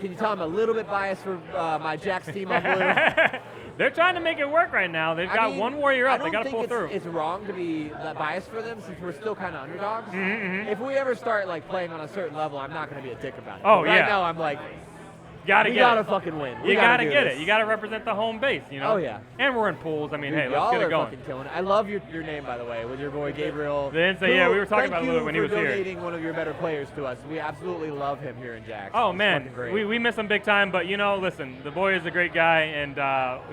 Can you tell I'm a little bit biased for my Jax team on blue? They're trying to make it work right now. They've got one warrior up. They got to pull through. It's wrong to be biased for them since we're still kind of underdogs. If we ever start like playing on a certain level, I'm not going to be a dick about it. Oh, But right yeah. now, I'm like, Gotta we get gotta it. fucking win. You We gotta do get this. it. You gotta represent the home base, you know? Oh, yeah. And we're in pools. I mean, Dude, hey, let's y'all get it are going. fucking killing it. I love your name, by the way, with your boy Gabriel. They didn't say, yeah, we were talking about it a little bit when he was Thank you here. for donating one of your better players to us. We absolutely love him here in Jax. Oh, He's man. fucking great. We miss him big time, but, you know, listen, the boy is a great guy, and,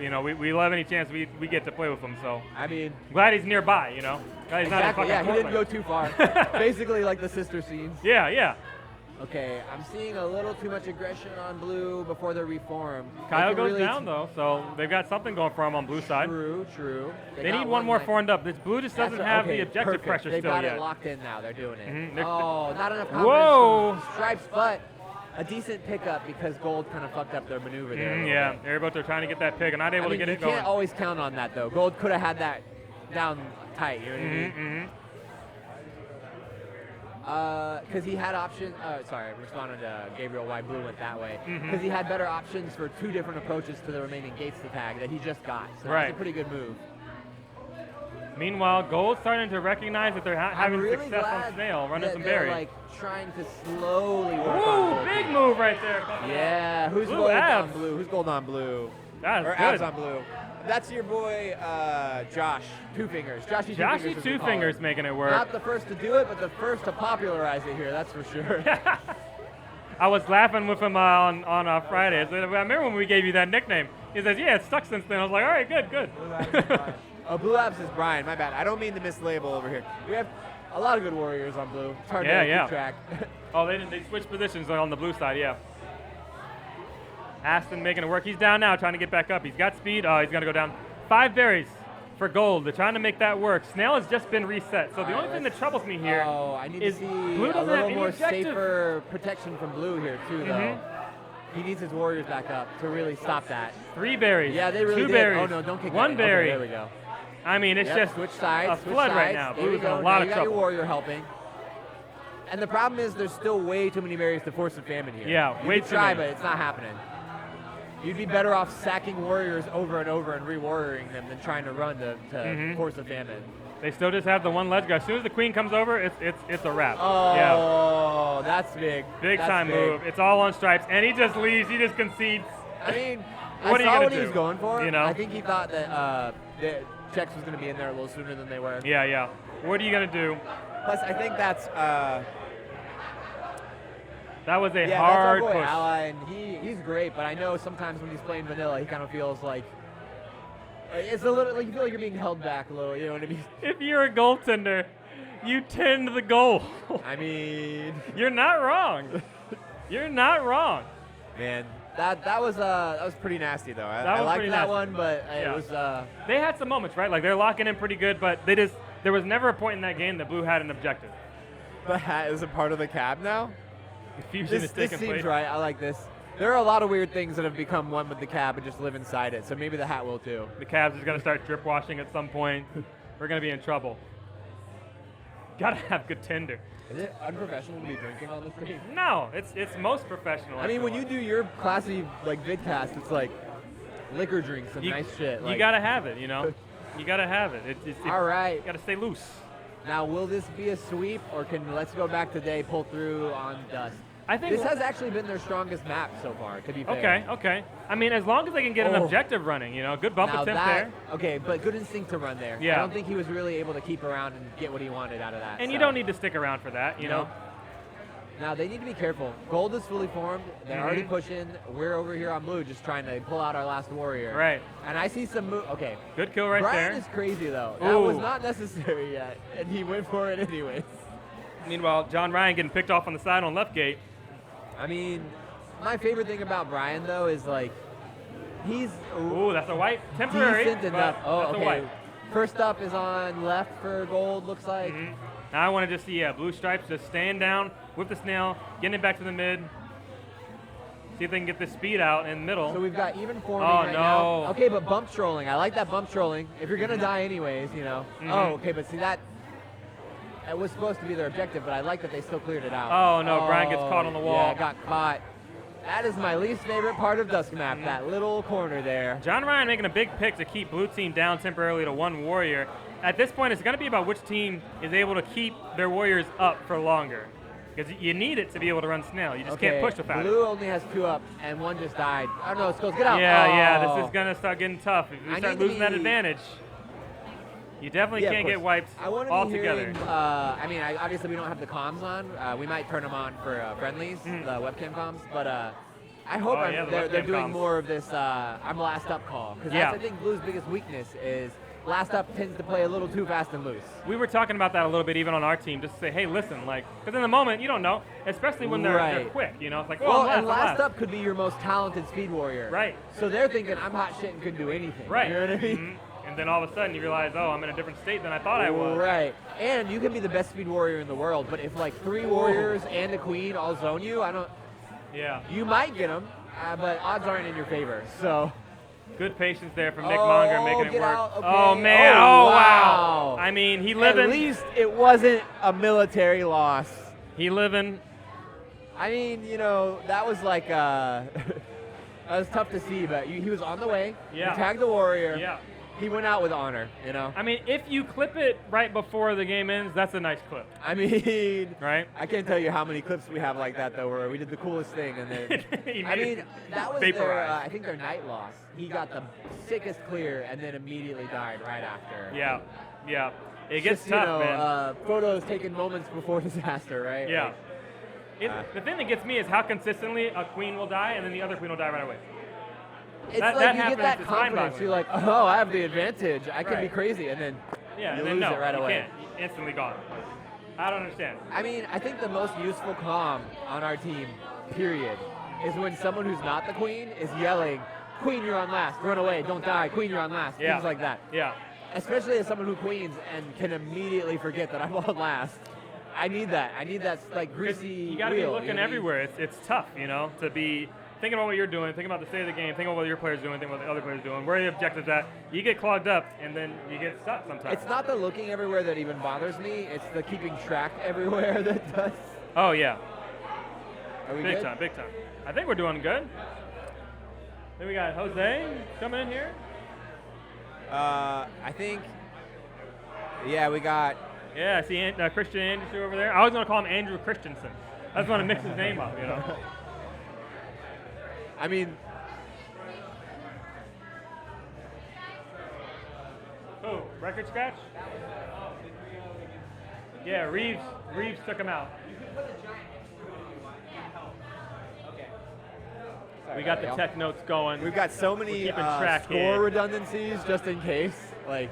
you know, we love any chance we get to play with him, so. I mean, Glad he's nearby, you know? Glad he's exactly. not in Yeah, fucking he didn't go Portland. too far. Basically, like the sister scenes. Yeah. Okay, I'm seeing a little too much aggression on blue before they're reformed. Kyle They can goes really down, though, so they've got something going for him on blue side. True. They got need one more like- formed up. This blue just doesn't That's have okay, the objective perfect. pressure They've still got yet. it locked in now. They're doing it. They're- Oh, not enough confidence Whoa. from Stripes, but a decent pickup because Gold kind of fucked up their maneuver there. a little Yeah, bit. they're about to trying to get that pick and not able I mean, to get you it going. can't always count on that though. Gold could have had that down tight. You know what I mean? Because he had options. Sorry, I'm responding to Gabriel why blue went that way. Because he had better options for 2 different approaches to the remaining gates to tag that he just got. So Right. that's a pretty good move. Meanwhile, Gold's starting to recognize that they're having I'm really success glad on Snail, running that some they're berries. like trying to slowly work on Ooh, Gold. big move right there. Yeah, who's Blue gold abs. on blue? Who's gold on blue? That's or good. abs on blue. That's your boy, Josh Two Fingers. Joshy Joshy as Two we call Fingers him. making it work. Not the first to do it, but the first to popularize it here. That's for sure. I was laughing with him on Friday. I remember when we gave you that nickname. He says, yeah, it's stuck since then. I was like, all right, good. Oh, blue abs is Brian. My bad. I don't mean to mislabel over here. We have a lot of good warriors on blue. It's hard to keep track. Oh, they switched positions on the blue side, yeah. Aston making it work. He's down now, trying to get back up. He's got speed. Oh, he's going to go down. 5 berries for gold. They're trying to make that work. Snail has just been reset. So the only thing that troubles me here Oh, I need is to see blue a doesn't have little any more objective. safer protection from blue here too, though. Mm-hmm. He needs his warriors back up to really stop that. 3 berries. Yeah, they really 2 did. berries. Oh no, don't kick 1 that. berry. Okay, there we go. I mean, it's Yep, just switch sides, a switch flood right sides. now. There we Blue's in go. a Now lot you of got trouble. your warrior helping. And the problem is there's still way too many berries to force the famine here. Yeah, you way could too try, many. but it's not happening. You'd be better off sacking warriors over and over and re-warrioring them than trying to run to force the famine. They still just have the one ledge guy. As soon as the queen comes over, it's a wrap. Oh, Yeah. that's big. Big That's time big. move. It's all on stripes, and he just leaves. He just concedes. I mean, What are I you saw gonna what he do? was going for. You know? I think he thought that Chex was going to be in there a little sooner than they were. Yeah. What are you gonna do? Plus, I think that's That was a yeah, hard that's our boy push. Ally, and he's great. But I know sometimes when he's playing vanilla, he kind of feels like it's a little like you feel like you're being held back a little. You know what I mean? If you're a goaltender, you tend the goal. I mean, You're not wrong. You're not wrong. man, that was pretty nasty though. That I was liked pretty that nasty. one, but Yeah. it was They had some moments, right? Like they're locking in pretty good, but there was never a point in that game that Blue had an objective. the hat is a part of the cab now. Confusion is This taking seems place. right. I like this. There are a lot of weird things that have become one with the cab and just live inside it. So maybe the hat will too. The Cavs is going to start drip washing at some point. We're going to be in trouble. Gotta have good tender. Is it unprofessional to be drinking on the stream? No, it's most professional. I mean, when you do your classy like vidcast, it's like liquor drinks and You- nice shit. you Like, gotta have it, you know. You gotta have it. It's all right. You gotta stay loose. Now, will this be a sweep, or can Let's Go Back Today pull through on dust? I think This has actually been their strongest map so far, to be fair. Okay. I mean, as long as they can get an Oh. objective running, good bump Now attempt that, there. okay, but good instinct to run there. Yeah. I don't think he was really able to keep around and get what he wanted out of that. And you so. don't need to stick around for that, you know. Now, they need to be careful. Gold is fully formed. They're already Mhm. pushing. We're over here on blue just trying to pull out our last warrior. Right. And I see some move. Okay. Good kill right Brian there. is crazy, though. That was Ooh. not necessary yet. And he went for it anyways. Meanwhile, John Ryan getting picked off on the side on left gate. I mean, my favorite thing about Brian, though, is like, he's Ooh, that's a white. Temporary, decent but enough. Oh, that's a okay. white. First up is on left for gold, looks like. Mhm. Now I want to just see blue stripes just staying down with the snail, getting it back to the mid. See if they can get this speed out in the middle. So we've got even forming Oh, right no. now. Okay, but bump trolling. I like that bump trolling. If you're gonna die anyways, Mhm. Oh, okay, but see that. It was supposed to be their objective, but I like that they still cleared it out. Oh, no, Brian gets caught on the wall. Yeah, got caught. That is my least favorite part of Dusk Map, that little corner there. John Ryan making a big pick to keep blue team down temporarily to one warrior. At this point, it's going to be about which team is able to keep their warriors up for longer. Because you need it to be able to run snail. You just can't push without Blue it. only has 2 up, and 1 just died. Oh no, Skulls, get out. Yeah, Oh. this is going to start getting tough. If you I start need to losing that be- advantage, you definitely Yeah, of can't get course. wiped I want to altogether. be hearing, obviously we don't have the comms on. We might turn them on for friendlies, the webcam comms, but I hope Oh, yeah, the they're webcam doing comms. more of this I'm last up call. Because Yeah. that's, I think, Blue's biggest weakness is last up tends to play a little too fast and loose. We were talking about that a little bit even on our team, just to say, hey, listen, like, because in the moment, you don't know, especially when they're Right. quick, It's like, oh, Well, I'm and last, I'm last up could be your most talented speed warrior. Right. So they're thinking, I'm hot shit and couldn't do anything. Right. You know what I mean? Mhm. And then all of a sudden you realize, oh, I'm in a different state than I thought I was. Right. And you can be the best speed warrior in the world, but if like 3 warriors and a queen all zone you, Yeah. you might get them, but odds aren't in your favor. So. Good patience there from Nick Monger making it get work. out, okay. Oh, man. Oh, Oh, wow. I mean, he At living. least it wasn't a military loss. He living. I mean, that was like, that was tough to see, but he was on the way. Yeah. He tagged the warrior. Yeah. He went out with honor, I mean, if you clip it right before the game ends, that's a nice clip, I mean, right? I can't tell you how many clips we have like that, though, where we did the coolest thing, and then, He I made it mean, that was vaporized. their, I think their night loss. He got the sickest clear, and then immediately died right after. Yeah. Yeah. It gets Just, tough, man. Photos taken moments before disaster, right? Yeah. Like, The thing that gets me is how consistently a queen will die and then the other queen will die right away. it's that like you happens, get that it's confidence. mind-boggling. You're like, oh, I have the advantage. I can be Right. crazy, and then Yeah, you and then lose no, it right you away. can't. You're instantly gone. I don't understand. I mean, I think the most useful comm on our team, period, is when someone who's not the queen is yelling, "Queen, you're on last. Run away. Don't die. Queen, you're on last." Yeah. Things like that. Yeah. Especially as someone who queens and can immediately forget that I'm on last. I need that. I need that like 'Cause greasy you got to be wheel, looking know what I mean? everywhere. It's tough, to be thinking about what you're doing, thinking about the state of the game, thinking about what your player's doing, thinking about what the other player's doing, where are the objectives at. You get clogged up, and then you get stuck sometimes. It's not the looking everywhere that even bothers me. It's the keeping track everywhere that does. Oh, yeah. Are we Big good? time, big time. I think we're doing good. Then we got Jose coming in here. I think, yeah, we got. Yeah, I see Christian Anderson over there. I was going to call him Andrew Christensen. I just want to mix his name up, I mean, Oh, record scratch? Yeah, Reeves took him out. We got the tech notes going. We've got so We're many keeping track score here. redundancies just in case. Like,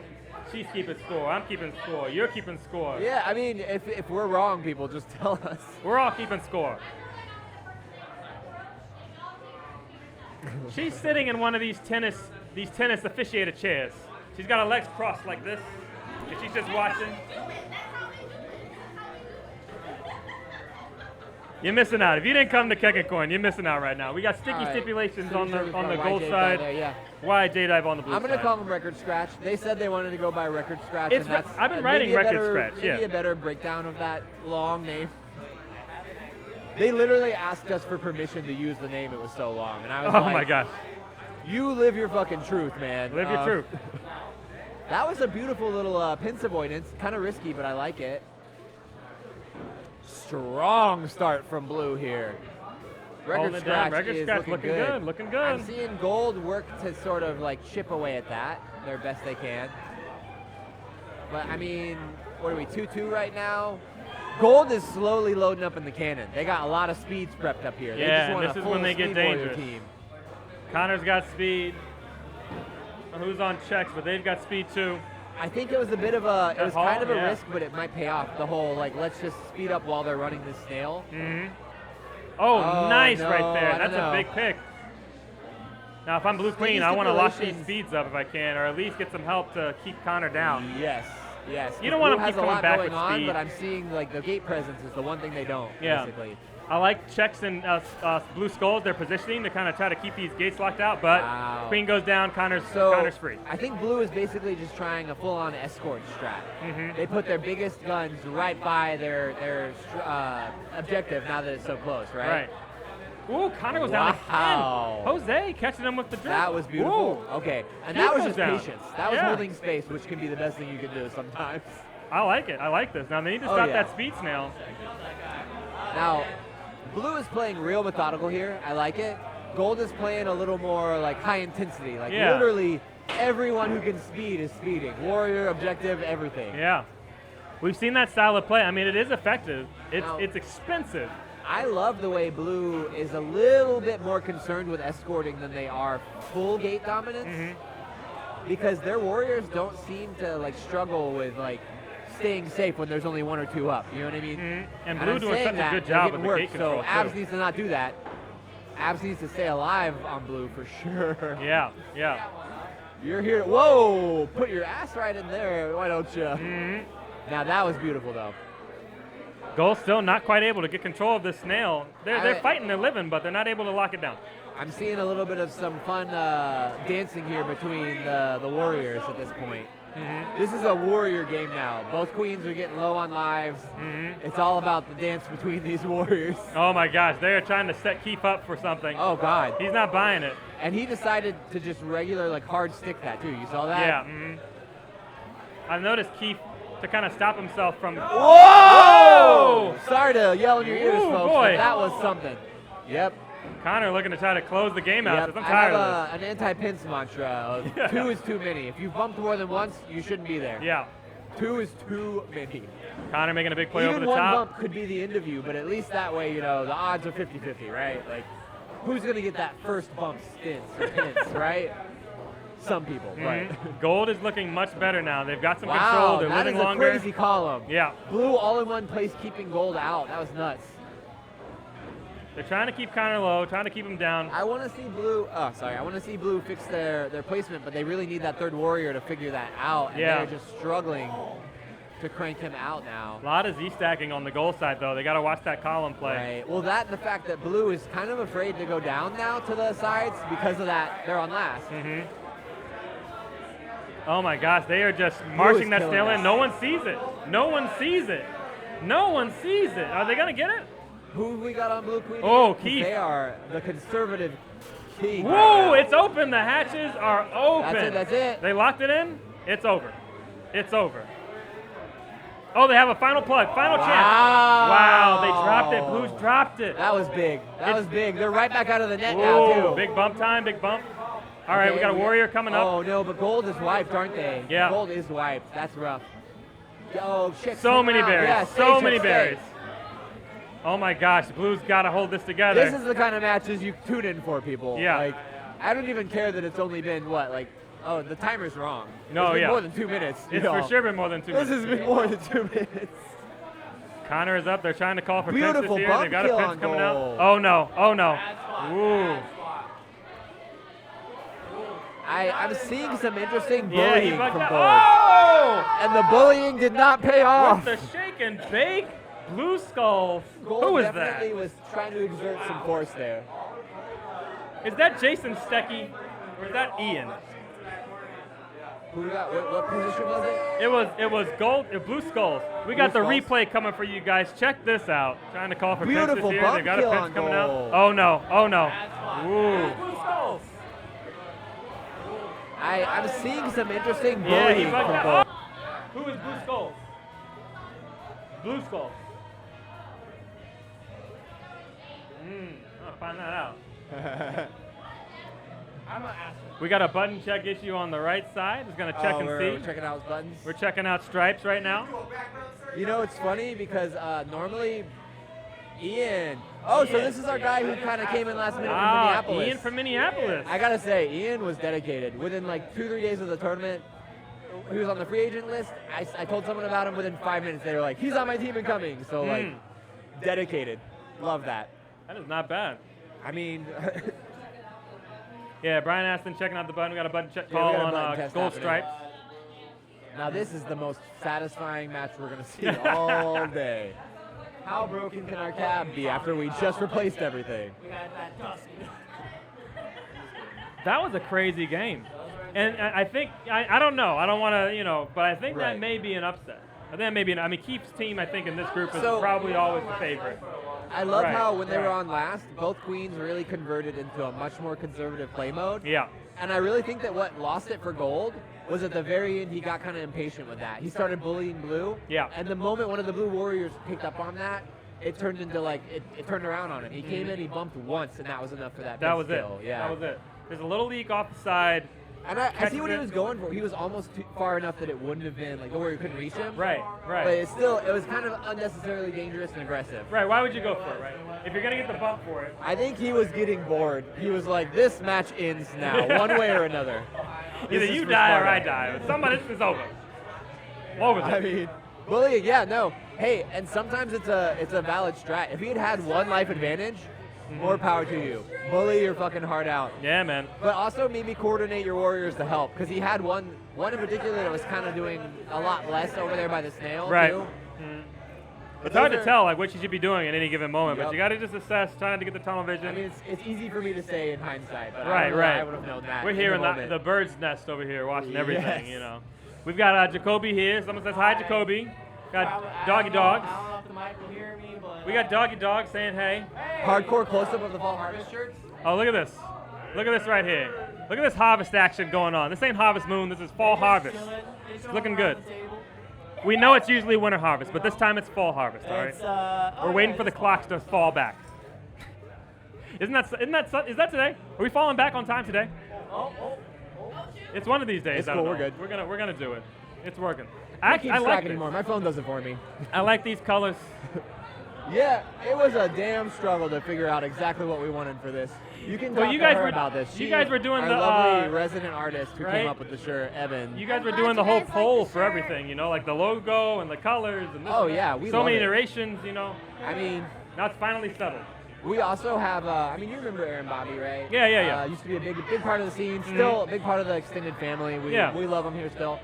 She's keeping score. I'm keeping score. You're keeping score. yeah, I mean, if we're wrong, people just tell us. We're all keeping score. She's sitting in one of these tennis officiated chairs. She's got her legs crossed like this, and she's just watching. You're missing out. If you didn't come to KQJax, you're missing out right now. We got sticky All right. stipulations So on you're the talking about gold YJ side. down there, yeah. Why J-Dive on the blue I'm side? gonna call them record scratch. They said they wanted to go by record scratch, It's and that's I've been maybe writing a record better- scratch, Maybe yeah. a better breakdown of that long name. They literally asked us for permission to use the name. It was so long, and I was Oh like, my gosh. "You live your fucking truth, man. Live your truth. That was a beautiful little pinch avoidance. Kind of risky, but I like it. Strong start from blue here. Holding it down. Record is scratch looking good. Looking good. I'm seeing gold work to sort of like chip away at that their best they can. But I mean, what are we, 2-2 right now? Gold is slowly loading up in the cannon. They got a lot of speeds prepped up here. They Yeah, just want this a is full when they get speed warrior dangerous. team. Connor's got speed. Who's on checks, but they've got speed too. I think it was a bit of a, it was Hall, kind of a yeah. risk, but it might pay off. The whole like, let's just speed up while they're running this snail. Mm-hmm. Oh, nice no, right there. I That's don't a know. big pick. Now, if I'm blue queen, I want to lock these speeds up if I can, or at least get some help to keep Connor down. Yes, yes. You don't want Blue them to has keep a coming lot back going with on, speed. but I'm seeing like the gate presence is the one thing they don't. Yeah. Basically. I like checks and blue skulls, their positioning to kind of try to keep these gates locked out, but Wow. queen goes down, Connor's free. I think blue is basically just trying a full-on escort strat. Mhm. They put their biggest guns right by their objective now that it's so close, right? Right. Ooh, Connor goes down Wow. again. Jose catching him with the drift. That was beautiful. Ooh. Okay, and He that was goes just down. patience. That was Yeah. holding space, which can be the best thing you can do sometimes. I like it. I like this. Now they need to Oh, stop yeah. that speed snail. Now, blue is playing real methodical here. I like it. Gold is playing a little more like high intensity. Like Yeah. literally everyone who can speed is speeding. Warrior, objective, everything. Yeah. We've seen that style of play. I mean, it is effective. Now- It's expensive. I love the way blue is a little bit more concerned with escorting than they are full gate dominance. Mm-hmm. Because their warriors don't seem to like struggle with like staying safe when there's only one or two up. You know what I mean? Mhm. And I'm blue doing saying such a that, good they're job getting with the work, gate control, So Abs too. needs to not do that. Abs needs to stay alive on blue for sure. Yeah, yeah. You're here. Whoa! Put your ass right in there. Why don't you? Mhm. Now that was beautiful though. Gold still not quite able to get control of this snail. They're I- fighting their living, but they're not able to lock it down. I'm seeing a little bit of some fun dancing here between the warriors at this point. Mhm. This is a warrior game now. Both queens are getting low on lives. Mhm. It's all about the dance between these warriors. Oh my gosh, they are trying to set Keith up for something. Oh God! He's not buying it. And he decided to just regular like hard stick that too. You saw that? Yeah. Mhm. I've noticed Keith to kind of stop himself from. Whoa! Sorry to yell in your ears, Ooh, folks, boy. but that was something. Yep. Connor looking to try to close the game out. Yep. Says, I'm I tired have of this. an anti-pinch mantra of Yeah. 2 is too many. If you've bumped more than once, you shouldn't be there. Yeah. 2 is too many. Connor making a big play Even over the one top. bump could be the end of you, but at least that way, you know, the odds are 50-50, right? Like, who's going to get that first bump stints or pints, right? Some people, right? Mhm. Gold is looking much better now. They've got some Wow, control. They're that living is a longer. crazy column. Yeah. Blue all in one place, keeping gold out. That was nuts. They're trying to keep Connor low, trying to keep him down. I want to see blue. Oh, sorry. I want to see blue fix their placement, but they really need that third warrior to figure that out. And Yeah. they're just struggling to crank him out now. A lot of Z stacking on the goal side though. They got to watch that column play. Right. Well, that and the fact that blue is kind of afraid to go down now to the sides because of that. They're on last. hmm Oh my gosh, they are just marching that killing snail in. us. No one sees it. No one sees it. No one sees it. Are they gonna get it? Who have we got on blue queen? Oh, again? 'Cause Keith. They are the conservative king. Whoa, it's open. The hatches are open. That's it. That's it. They locked it in. It's over. It's over. Oh, they have a final plug. Final chance. Wow, they dropped it. Blues dropped it. That was big. That was big. They're right back out of the net Ooh, now too. big bump time. Big bump. All right, Okay, we got a warrior coming up. Oh no, but gold is wiped, aren't they? Yeah. Gold is wiped. That's rough. Oh shit. So come many out. berries. Yeah, stay, So Chip, many stay. berries. Oh my gosh, Blues got to hold this together. This is the kind of matches you tune in for, people. Yeah. Like, I don't even care that it's only been what, like, oh, the timer's wrong. No, It's been yeah. more than 2 minutes. It's y'all. for sure been more than 2 This minutes. has been more than 2 minutes. Connor is up. They're trying to call for Beautiful pinches here. bump They've got a kill pinch on coming goal. out. Oh no. Oh no. Ooh. I'm seeing some interesting Yeah, he bullying bugged from out. gold. Oh! And the bullying did not pay off. With the shake and bake, Blue Skull. Gold Who is definitely that? was trying to exert some force there. Is that Jason Stecky or is that Ian? Who we got? What position was it? It was gold. Blue Skulls. We got the Blue Skulls. replay coming for you guys. Check this out. Trying to call for Beautiful pinches here. bump They got a kill pinch on coming goal. out. Oh no. Oh no. Ooh. I'm seeing some interesting Yeah, he bullying bugged from out. Gold. Oh! Who is Blue Skulls? Blue Skulls. I'll find that out. We got a button check issue on the right side. Just gonna check and we're see. checking out his buttons. We're checking out stripes right now. You know, it's funny because normally Ian. Oh, so this is our guy who kind of came in last minute from Minneapolis. Ian from Minneapolis. I gotta say, Ian was dedicated. Within like 2-3 days of the tournament, he was on the free agent list. I told someone about him within 5 minutes. They were like, he's on my team incoming. So like, dedicated. Love that. That is not bad. I mean, Yeah, Brian Aston checking out the button. We got a button check Yeah, we call got a on button test Gold happening. Stripes. now this is the most satisfying match we're gonna see all day. How broken can our cab be after we just replaced everything? That was a crazy game. And I think, I don't know, I don't want to, but I think that Right. may be an upset. I think that may be I mean, Keith's team, I think, in this group is So- probably always the favorite. I love Right, how when they were right. on last, both queens really converted into a much more conservative play mode. Yeah. And I really think that what lost it for Gold was at the very end he got kind of impatient with that. He started bullying Blue. Yeah. And the moment one of the Blue Warriors picked up on that, it turned into like it turned around on him. He came in, he bumped once, and that was enough for that. That big was it. kill. Yeah. That was it. There's a little leak off the side. And I see what he Catches was it. going for. He was almost too far enough that it wouldn't have been like the Warrior couldn't reach him. Right, right. But it was kind of unnecessarily dangerous and aggressive. Right, why would you go for it, right? If you're going to get the bump for it. I think he was getting bored. He was like, this match ends now, one way or another. Either This is you for die or Sparta. I die. Somebody, this is over. Over I there. mean, bullying, yeah, no. Hey, and sometimes it's a valid strat. If he had one life advantage, more power to you. Bully your fucking heart out. Yeah, man. But also maybe coordinate your warriors to help, because he had one in particular that was kind of doing a lot less over there by the snail, Right. too. It's hard to Those are- tell like what you should be doing at any given moment, but Yup. you got to just assess, trying to get the tunnel vision. I mean, it's easy for me to say in hindsight, but Right, right. I would have known that. We're here in the, moment. the bird's nest over here watching everything, Yes. We've got Jacoby here. Someone says hi, Jacoby. Got Doggy Dogs. I don't know if the mic will hear me, but We got Doggy Dog saying hey. Hardcore close-up of the Fall Harvest shirts. Oh, look at this. Look at this right here. Look at this harvest action going on. This ain't Harvest Moon. This is Fall Harvest. It's looking good. We know it's usually winter harvest, but this time it's fall harvest, all right? We're waiting for the clocks to fall back. Is that today? Are we falling back on time today? It's one of these days. It's I don't cool, know. we're good. We're gonna do it. It's working. I can't I keep like track this. anymore. My phone does it for me. I like these colors. Yeah, it was a damn struggle to figure out exactly what we wanted for this. You can Well, talk you to guys her were- about this. you She- guys were doing our the, lovely resident artist who right? came up with the shirt, Evan. You guys were I'm doing glad the you whole guys like poll the for shirt. everything, like the logo and the colors and this Oh, and that. yeah, we so love many it. iterations, I mean, Now it's finally settled. we also have. I mean, you remember Aaron Bobby, right? Yeah, yeah, yeah. Used to be a big part of the scene. Still a big part of the extended family. We Yeah. we love him here still.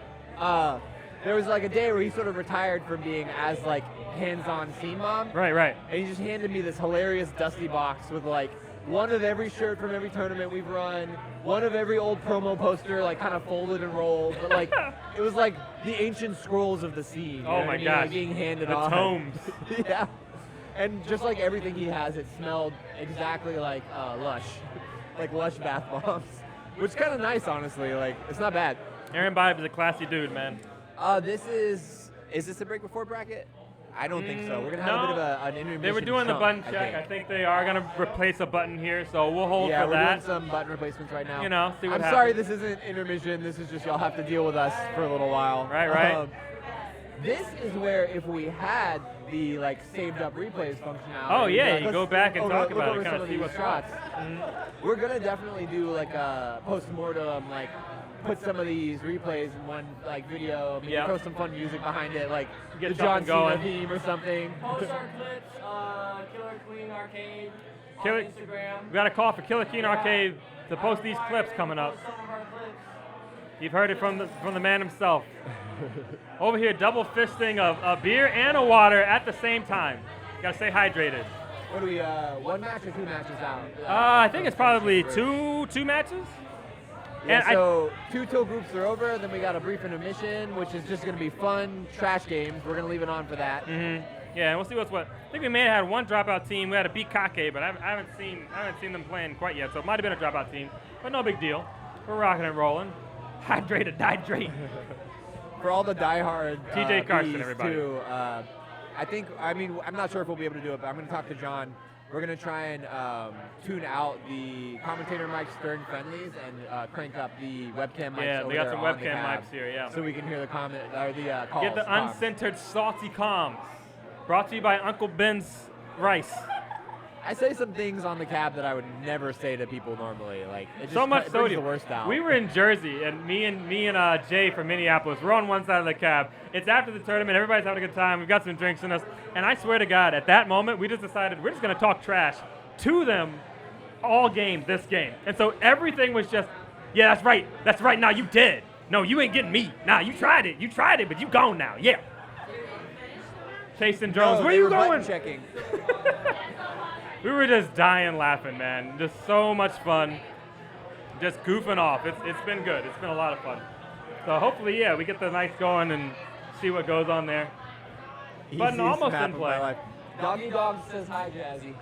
There was like a day where he sort of retired from being as like hands-on scene mom. Right, right. And he just handed me this hilarious dusty box with like one of every shirt from every tournament we've run, one of every old promo poster, like kind of folded and rolled, but like it was like the ancient scrolls of the scene. You know Oh what my I mean? gosh. Like being handed The off. tomes. Yeah. And just like everything he has, it smelled exactly like Lush, like Lush bath bombs, which is kind of nice, honestly. Like it's not bad. Aaron Bibe is a classy dude, man. This is this a break before bracket? I don't think so. We're gonna have a bit of an intermission. They were doing the chunk, button I check. think. I think they are going to replace a button here, so we'll hold Yeah, for we're that. doing some button replacements right now. See what I'm happens. sorry this isn't intermission. This is just y'all have to deal with us for a little while. Right. This is where if we had the like saved up replays functionality. Oh, yeah, like, you let's go back and look talk about it, over kinda some of see these what's shots. We're gonna definitely do like a post-mortem, like put some of these replays in one like video, maybe Yeah. throw some fun music behind it, like Get the John something going. Cena theme or something. Post our clips, Killer Queen Arcade Killer- on Instagram. We got a call for Killer Keen Arcade to post these clips coming up. Post some of our clips. You've heard it from the man himself. Over here, double fisting of a beer and a water at the same time. Gotta stay hydrated. What do we? One match or two matches out? I think it's probably two matches. Yeah, and so 2 till groups are over, then we got a brief intermission, which is just going to be fun trash games. We're going to leave it on for that. Yeah, and we'll see what's what. I think we may have had one dropout team. We had a beat Kake, but I haven't seen them playing quite yet. So it might have been a dropout team, but no big deal. We're rocking and rolling. Hydrate or dihydrate. For all the diehard TJ Carson, bees, everybody. too, I'm not sure if we'll be able to do it, but I'm going to talk to John. We're going to try and tune out the commentator mics during friendlies and crank up the webcam mics Yeah, over they got there some on the webcam cab mics here, yeah. so we can hear the comment or the calls. Get the comms. uncensored salty comms. Brought to you by Uncle Ben's Rice. I say some things on the cab that I would never say to people normally. Like it just So much it brings sodium. the worst out. We were in Jersey, and me and Jay from Minneapolis, we're on one side of the cab. It's after the tournament. Everybody's having a good time. We've got some drinks in us. And I swear to God, at that moment, we just decided we're just going to talk trash to them all game, this game. And so everything was just, yeah, that's right. That's right. Now you dead. No, you ain't getting me. Nah, you tried it, but you gone now. Yeah. Chasing drones. No, Where they you were button going? checking. We were just dying laughing, man. Just so much fun. Just goofing off. It's been good. It's been a lot of fun. So hopefully, yeah, we get the nights going and see what goes on there. Button Easiest almost map in of play. my life. Doggy Dog says hi, Jazzy.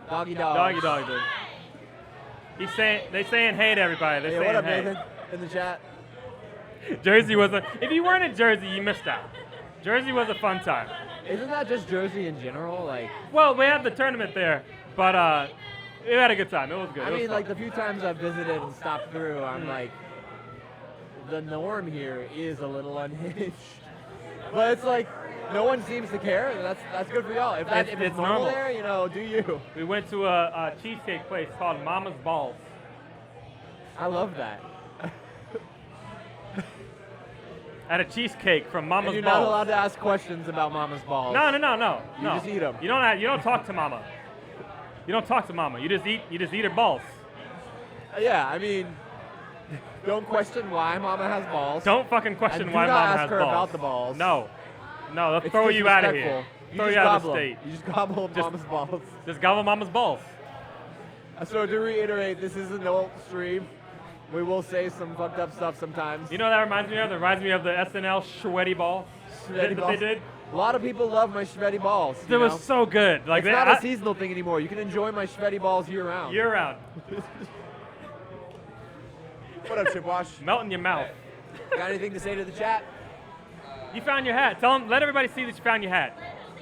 Doggy Dog. Doggy dog, dude. They saying hey to everybody. They're Hey, saying what up, hey. Nathan? In the chat. Jersey was if you weren't in Jersey, you missed out. Jersey was a fun time. Isn't that just Jersey in general? Like, Well, we had the tournament there, but we had a good time. It was good. I It was mean, fun. like the few times I've visited and stopped through, I'm like, the norm here is a little unhinged. But it's like, no one seems to care. And that's good for y'all. If It's it's normal normal. there, you know, do you? We went to a cheesecake place called Mama's Balls. I love that. Had a cheesecake from Mama's And you're Balls. not allowed to ask questions about Mama's balls. No. You just eat 'em. You don't talk to Mama. You don't talk to Mama. You just eat her balls. Yeah, I mean, don't question why Mama has balls. Don't fucking question And do why not Mama ask has her balls. about the balls. No, they'll It's throw you out of here. disrespectful. Throw just you out of the gobble 'em. state. You just gobble Just- Mama's balls. Just gobble Mama's balls. So to reiterate, this is an adult stream. We will say some fucked up stuff sometimes. You know what that reminds me of? That reminds me of the SNL sweaty ball Shreddy that balls. they did. A lot of people love my Shreddy balls. It you know? was so good. Like It's not a seasonal thing anymore. You can enjoy my Shreddy balls year round. year round, What up, Chipwash? melt in your mouth. Got anything to say to the chat? You found your hat. Let everybody see that you found your hat.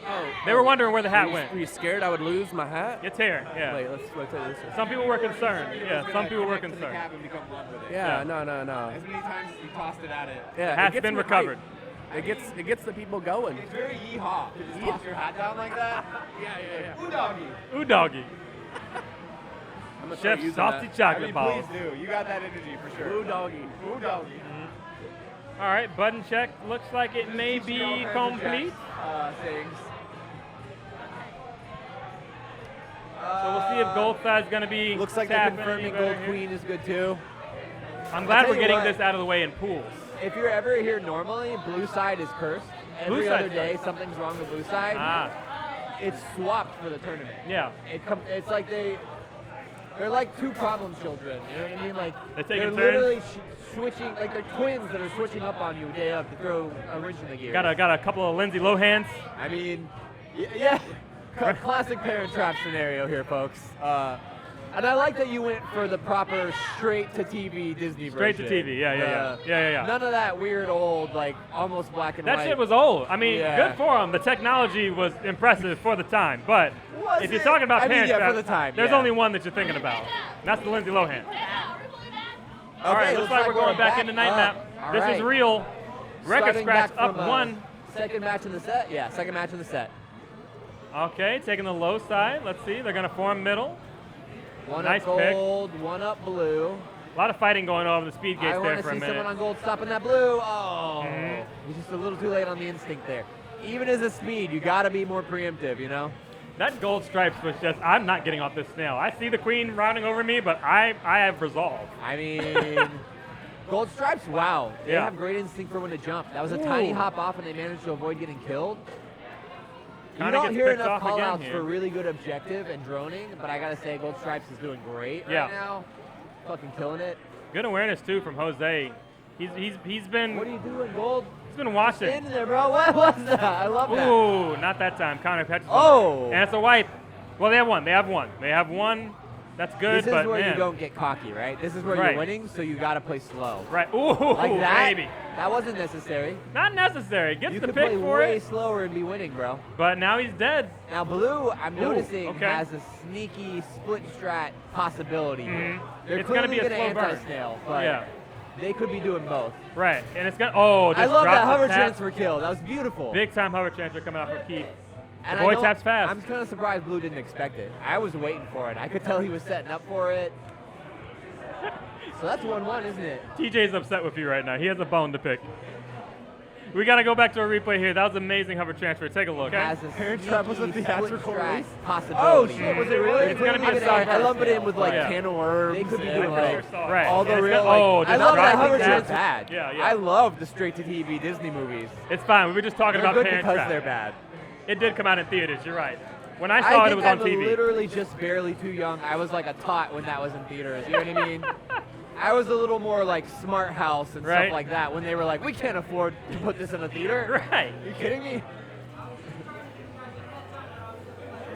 Oh, They were wondering where the hat were went. you scared I would lose my hat? It's here. Yeah. Wait, let's rotate this. Some people were concerned. Yeah. Some people were Connect to the concerned. cab and become one with it. Yeah, Yeah. no. As many times as you tossed it at it. Yeah, The it hat's gets been me recovered. hyped. It gets the people going. It's very yeehaw. You just toss your hat down like that. Yeah. Ooh, doggy. Ooh doggy. I'm gonna start Chef using salty that. chocolate balls. Please do. You got that energy for sure. Blue doggy. Ooh, doggy. All right, button check. Looks like it may be complete. Things. So we'll see if gold side's going to be Looks like they're tapping confirming any better Gold here. Queen is good too. I'm glad tell we're you getting what. this out of the way in pools. If you're ever here normally, blue side is cursed. Blue Every side's other day, cursed. something's wrong with blue side. Ah, It's swapped for the tournament. yeah. It's like they're like two problem children. You know what I mean? Like They're taking turns? literally switching, like they're twins that are switching up on you day up to throw a wrench in the gear. Got a couple of Lindsay Lohans. I mean, yeah. Classic Parent Trap scenario here, folks. And I like that you went for the proper straight to TV Disney Straight to version. TV, yeah. None of that weird old, like almost black and white. That shit was old. I mean, Yeah. good for them. The technology was impressive for the time. But Was if you're it? talking about I mean, Parent yeah, Trap, for the time, there's yeah. only one that you're thinking about. And that's the Lindsay Lohan. All Okay, right, looks like we're going back into night up. map. All This is right. real. Record Starting scratch back up from, one. Second match in the set? Yeah, second match in the set. Okay, taking the low side. Let's see. They're going to form middle. One Nice up pick. gold, one up blue. A lot of fighting going on over the speed I gates want there to for a see minute. someone on gold stopping that blue. Oh, Mhm. he's just a little too late on the instinct there. Even as a speed, you got to be more preemptive, you know? That gold stripes was just, I'm not getting off this snail. I see the queen rounding over me, but I have resolve. I mean, gold stripes, wow. They Yeah. have great instinct for when to jump. That was a tiny Ooh. hop off and they managed to avoid getting killed. You Kinda don't gets hear picked enough off again callouts here. for really good objective and droning, but I got to say Gold Stripes is doing great Yeah. right now. Fucking killing it. Good awareness too from Jose. He's been What are you doing, Gold? he's been watching. Standing there, bro. What was that? I love that. Ooh, not that time. Counter catches. Oh. And it's a wipe. Well, they have one. They have one. That's good, This is but where man. you don't get cocky, right? This is where Right. you're winning, so you got to play slow. Right. Ooh, Like that, baby. that wasn't necessary. Not necessary. Gets You the could pick play for way it, slower and be winning, bro. but now he's dead. Now Blue, I'm Ooh, noticing, okay. has a sneaky split strat possibility. Mhm. They're It's gonna clearly be a gonna slow burn. anti-snail, but Yeah. they could be doing both. Right. And it's gonna. Oh, just I love that dropped the hover tap. transfer kill. That was beautiful. Big time hover transfer coming out from Keith. And The boy I know- taps fast. I'm kind of surprised Blue didn't expect it. I was waiting for it. I could tell he was setting up for it. So that's 1-1, isn't it? TJ's upset with you right now. He has a bone to pick. We got to go back to a replay here. That was amazing hover transfer. Take a look. Has a Parent Trap was a sneaky theatrical split strat release? possibility. Oh, shit, was it really? It's gonna be a I side lumped it in with like Yeah. Can of worms. They could be and, doing like, both. Right. all the And it's real, gonna- oh, like, I just love that dropping hover that. transfer bad. Yeah, yeah. I love the straight-to-TV Disney movies. It's fine. We were just talking They're about good Parent because Trap. they're bad. It did come out in theaters. You're right. When I saw it, think it was on I'm TV. literally just barely too young. I was like a tot when that was in theaters. You know what I mean? I was a little more like Smart House and Right. stuff like that when they were like, we can't afford to put this in a theater. Right. Are you kidding me?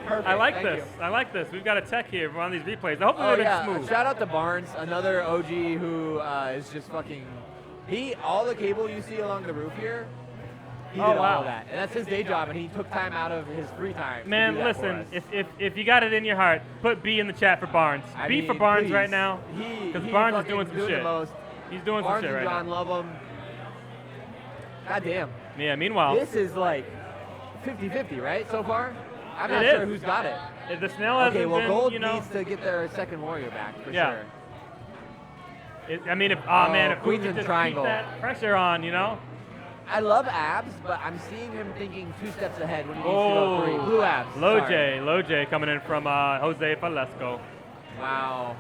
Perfect. I like Thank this. you. I like this. We've got a tech here on these replays. Hopefully Oh they're yeah! smooth. Shout out to Barnes, another OG who is just fucking. All the cable you see along the roof here, he Oh, did all wow. of that, and that's his day job, and he took time out of his free time. Man, to do that for listen, us. if you got it in your heart, put B in the chat for Barnes. I B for mean, Barnes please. right now. Because Barnes is doing some the shit. most. He's doing Barnes some shit and right John now. love him. God damn. Yeah, meanwhile, This is like 50-50, right, so far? I'm not It sure is. who's got it. the snail hasn't Okay, well, been, Gold you know. needs to get their second warrior back, for Yeah. sure. I mean, if man, if we Queen's could in just triangle. keep that pressure on, you know. I love abs, but I'm seeing him thinking 2 steps ahead when he needs to Oh, go 3. Blue abs. Low sorry. J coming in from Jose Falesco. Wow.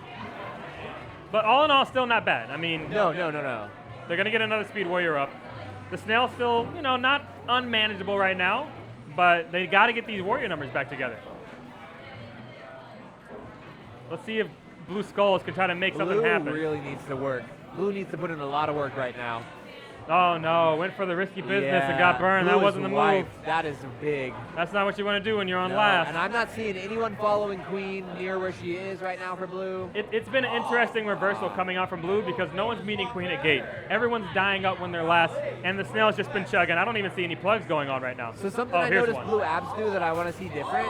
But all in all, still not bad. I mean, No. they're gonna get another speed warrior up. The snail's still, you know, not unmanageable right now, but they got to get these warrior numbers back together. Let's see if Blue Skulls can try to make something Blue happen. really needs to work. Blue needs to put in a lot of work right now. Oh no, went for the risky business and got burned. Blue That is wasn't the move. wiped. That is big. That's not what you want to do when you're on No, last. And I'm not seeing anyone following Queen near where she is right now for Blue. It's been an interesting reversal coming out from Blue because no one's meeting Queen at gate. Everyone's dying up when they're last, and the snail's just been chugging. I don't even see any plugs going on right now. So something Oh, I here's noticed one. Blue Abs do that I want to see different.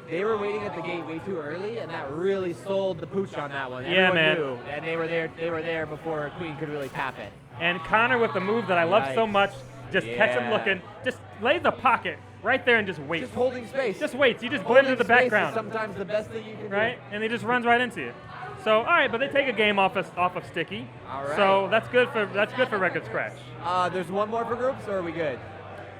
They were waiting at the gate way too early, and that really sold the pooch on that one. Yeah, Everyone man. knew, and they were there. They were there before Queen could really tap it. And Connor with the move that I love so Yikes. much, just catch him Yeah. looking, just lays the pocket right there and just waits. Just holding space. Just waits. You just blend Holding into the space is background, sometimes the best thing you can right? And he just runs right into you. So all right, but they take a game off of Sticky. All right. So that's good for Record Scratch. do. There's one more for groups, or are we good?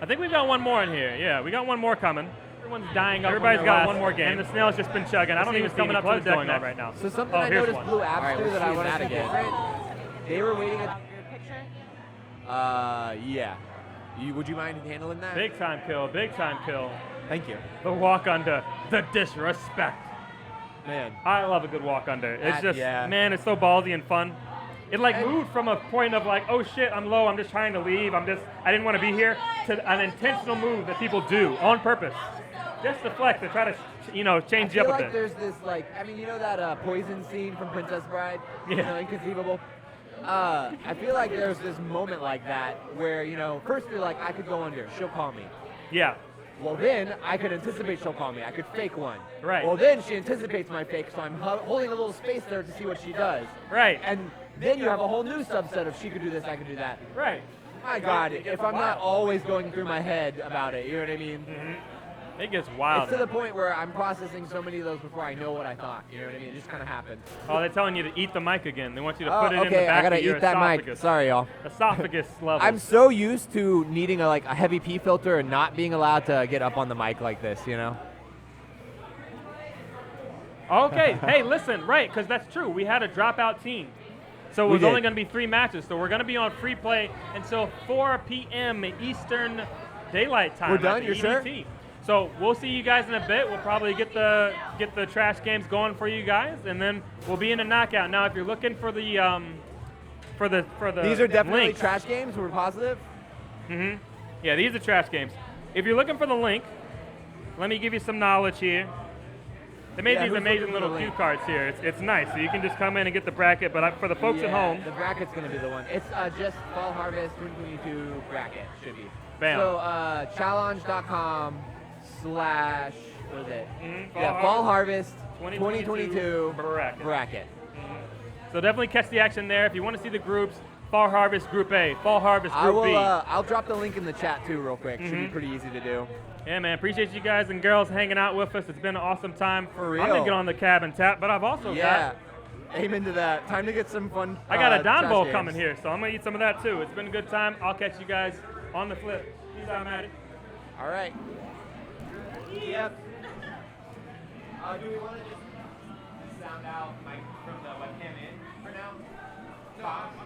I think we've got one more in here. Yeah, we got one more coming. Everyone's dying up. Everybody's got one more game. And the snail's just been chugging. I don't even see any plugs going on right now. So something Oh, I here's noticed one. Blue Abs All right, do let's that I see want to that see again. different. They were waiting at. Yeah. Would you mind handling that? Big time kill. Big time kill. Thank you. The walk under. The disrespect. Man. I love a good walk under. It's That- just, yeah. man, it's so ballsy and fun. It like moved from a point of like, oh shit, I'm low, I'm just trying to leave, I didn't want to be here, to an intentional move that people do on purpose. Just to flex and try to, change I you feel up a like bit. there's this you know that poison scene from Princess Bride? Yeah. You know, Inconceivable. I feel like there's this moment like that where first you're like, I could go under, she'll call me. Yeah. Well, then I could anticipate she'll call me. I could fake one. Right. Well, then she anticipates my fake, so I'm holding a little space there to see what she does. Right. And then you have a whole new subset of she could do this, I could do that. Right. My God, if I'm not always going through my head about it, you know what I mean? It gets wild. It's to the point where I'm processing so many of those before I know what I thought. You know what I mean? It just kind of happens. Oh, they're telling you to eat the mic again. They want you to Oh, put it in the okay, back I gotta of your eat that mic. esophagus. Sorry, y'all. Esophagus level. I'm so used to needing a heavy pee filter and not being allowed to get up on the mic like this, you know? Okay, hey, listen, right, because that's true. We had a dropout team. So it was did. only going to be 3 matches. So we're going to be on free play until 4 p.m. Eastern Daylight Time. We're done? at the You're sure? EDT. So we'll see you guys in a bit. We'll probably get the trash games going for you guys, and then we'll be in a knockout. Now, if you're looking for the These are definitely link, trash games, we're positive. yeah, these are trash games. If you're looking for the link, let me give you some knowledge here. They made Yeah, these who's amazing looking for the little cue link? cards here. It's nice. So you can just come in and get the bracket. But for the folks at home, the bracket's gonna be the one. It's just Fall Harvest 2022 bracket should be. Bam. So challenge.com/ what is it? Mhm, Yeah, Fall Harvest 2022 bracket. bracket. So definitely catch the action there. If you want to see the groups, Fall Harvest Group A, Fall Harvest I Group will. B. I'll drop the link in the chat too, real quick. Should be pretty easy to do. Yeah, man. Appreciate you guys and girls hanging out with us. It's been an awesome time. For I'm gonna real. get on the cab and tap, but I've also Yeah. got Aim into that. Time to get some fun. I got a Don trash Bowl games. coming here, so I'm gonna eat some of that too. It's been a good time. I'll catch you guys on the flip. Peace out, Maddie. All right. Yep. Do we want to just sound out from the webcam in for now? No.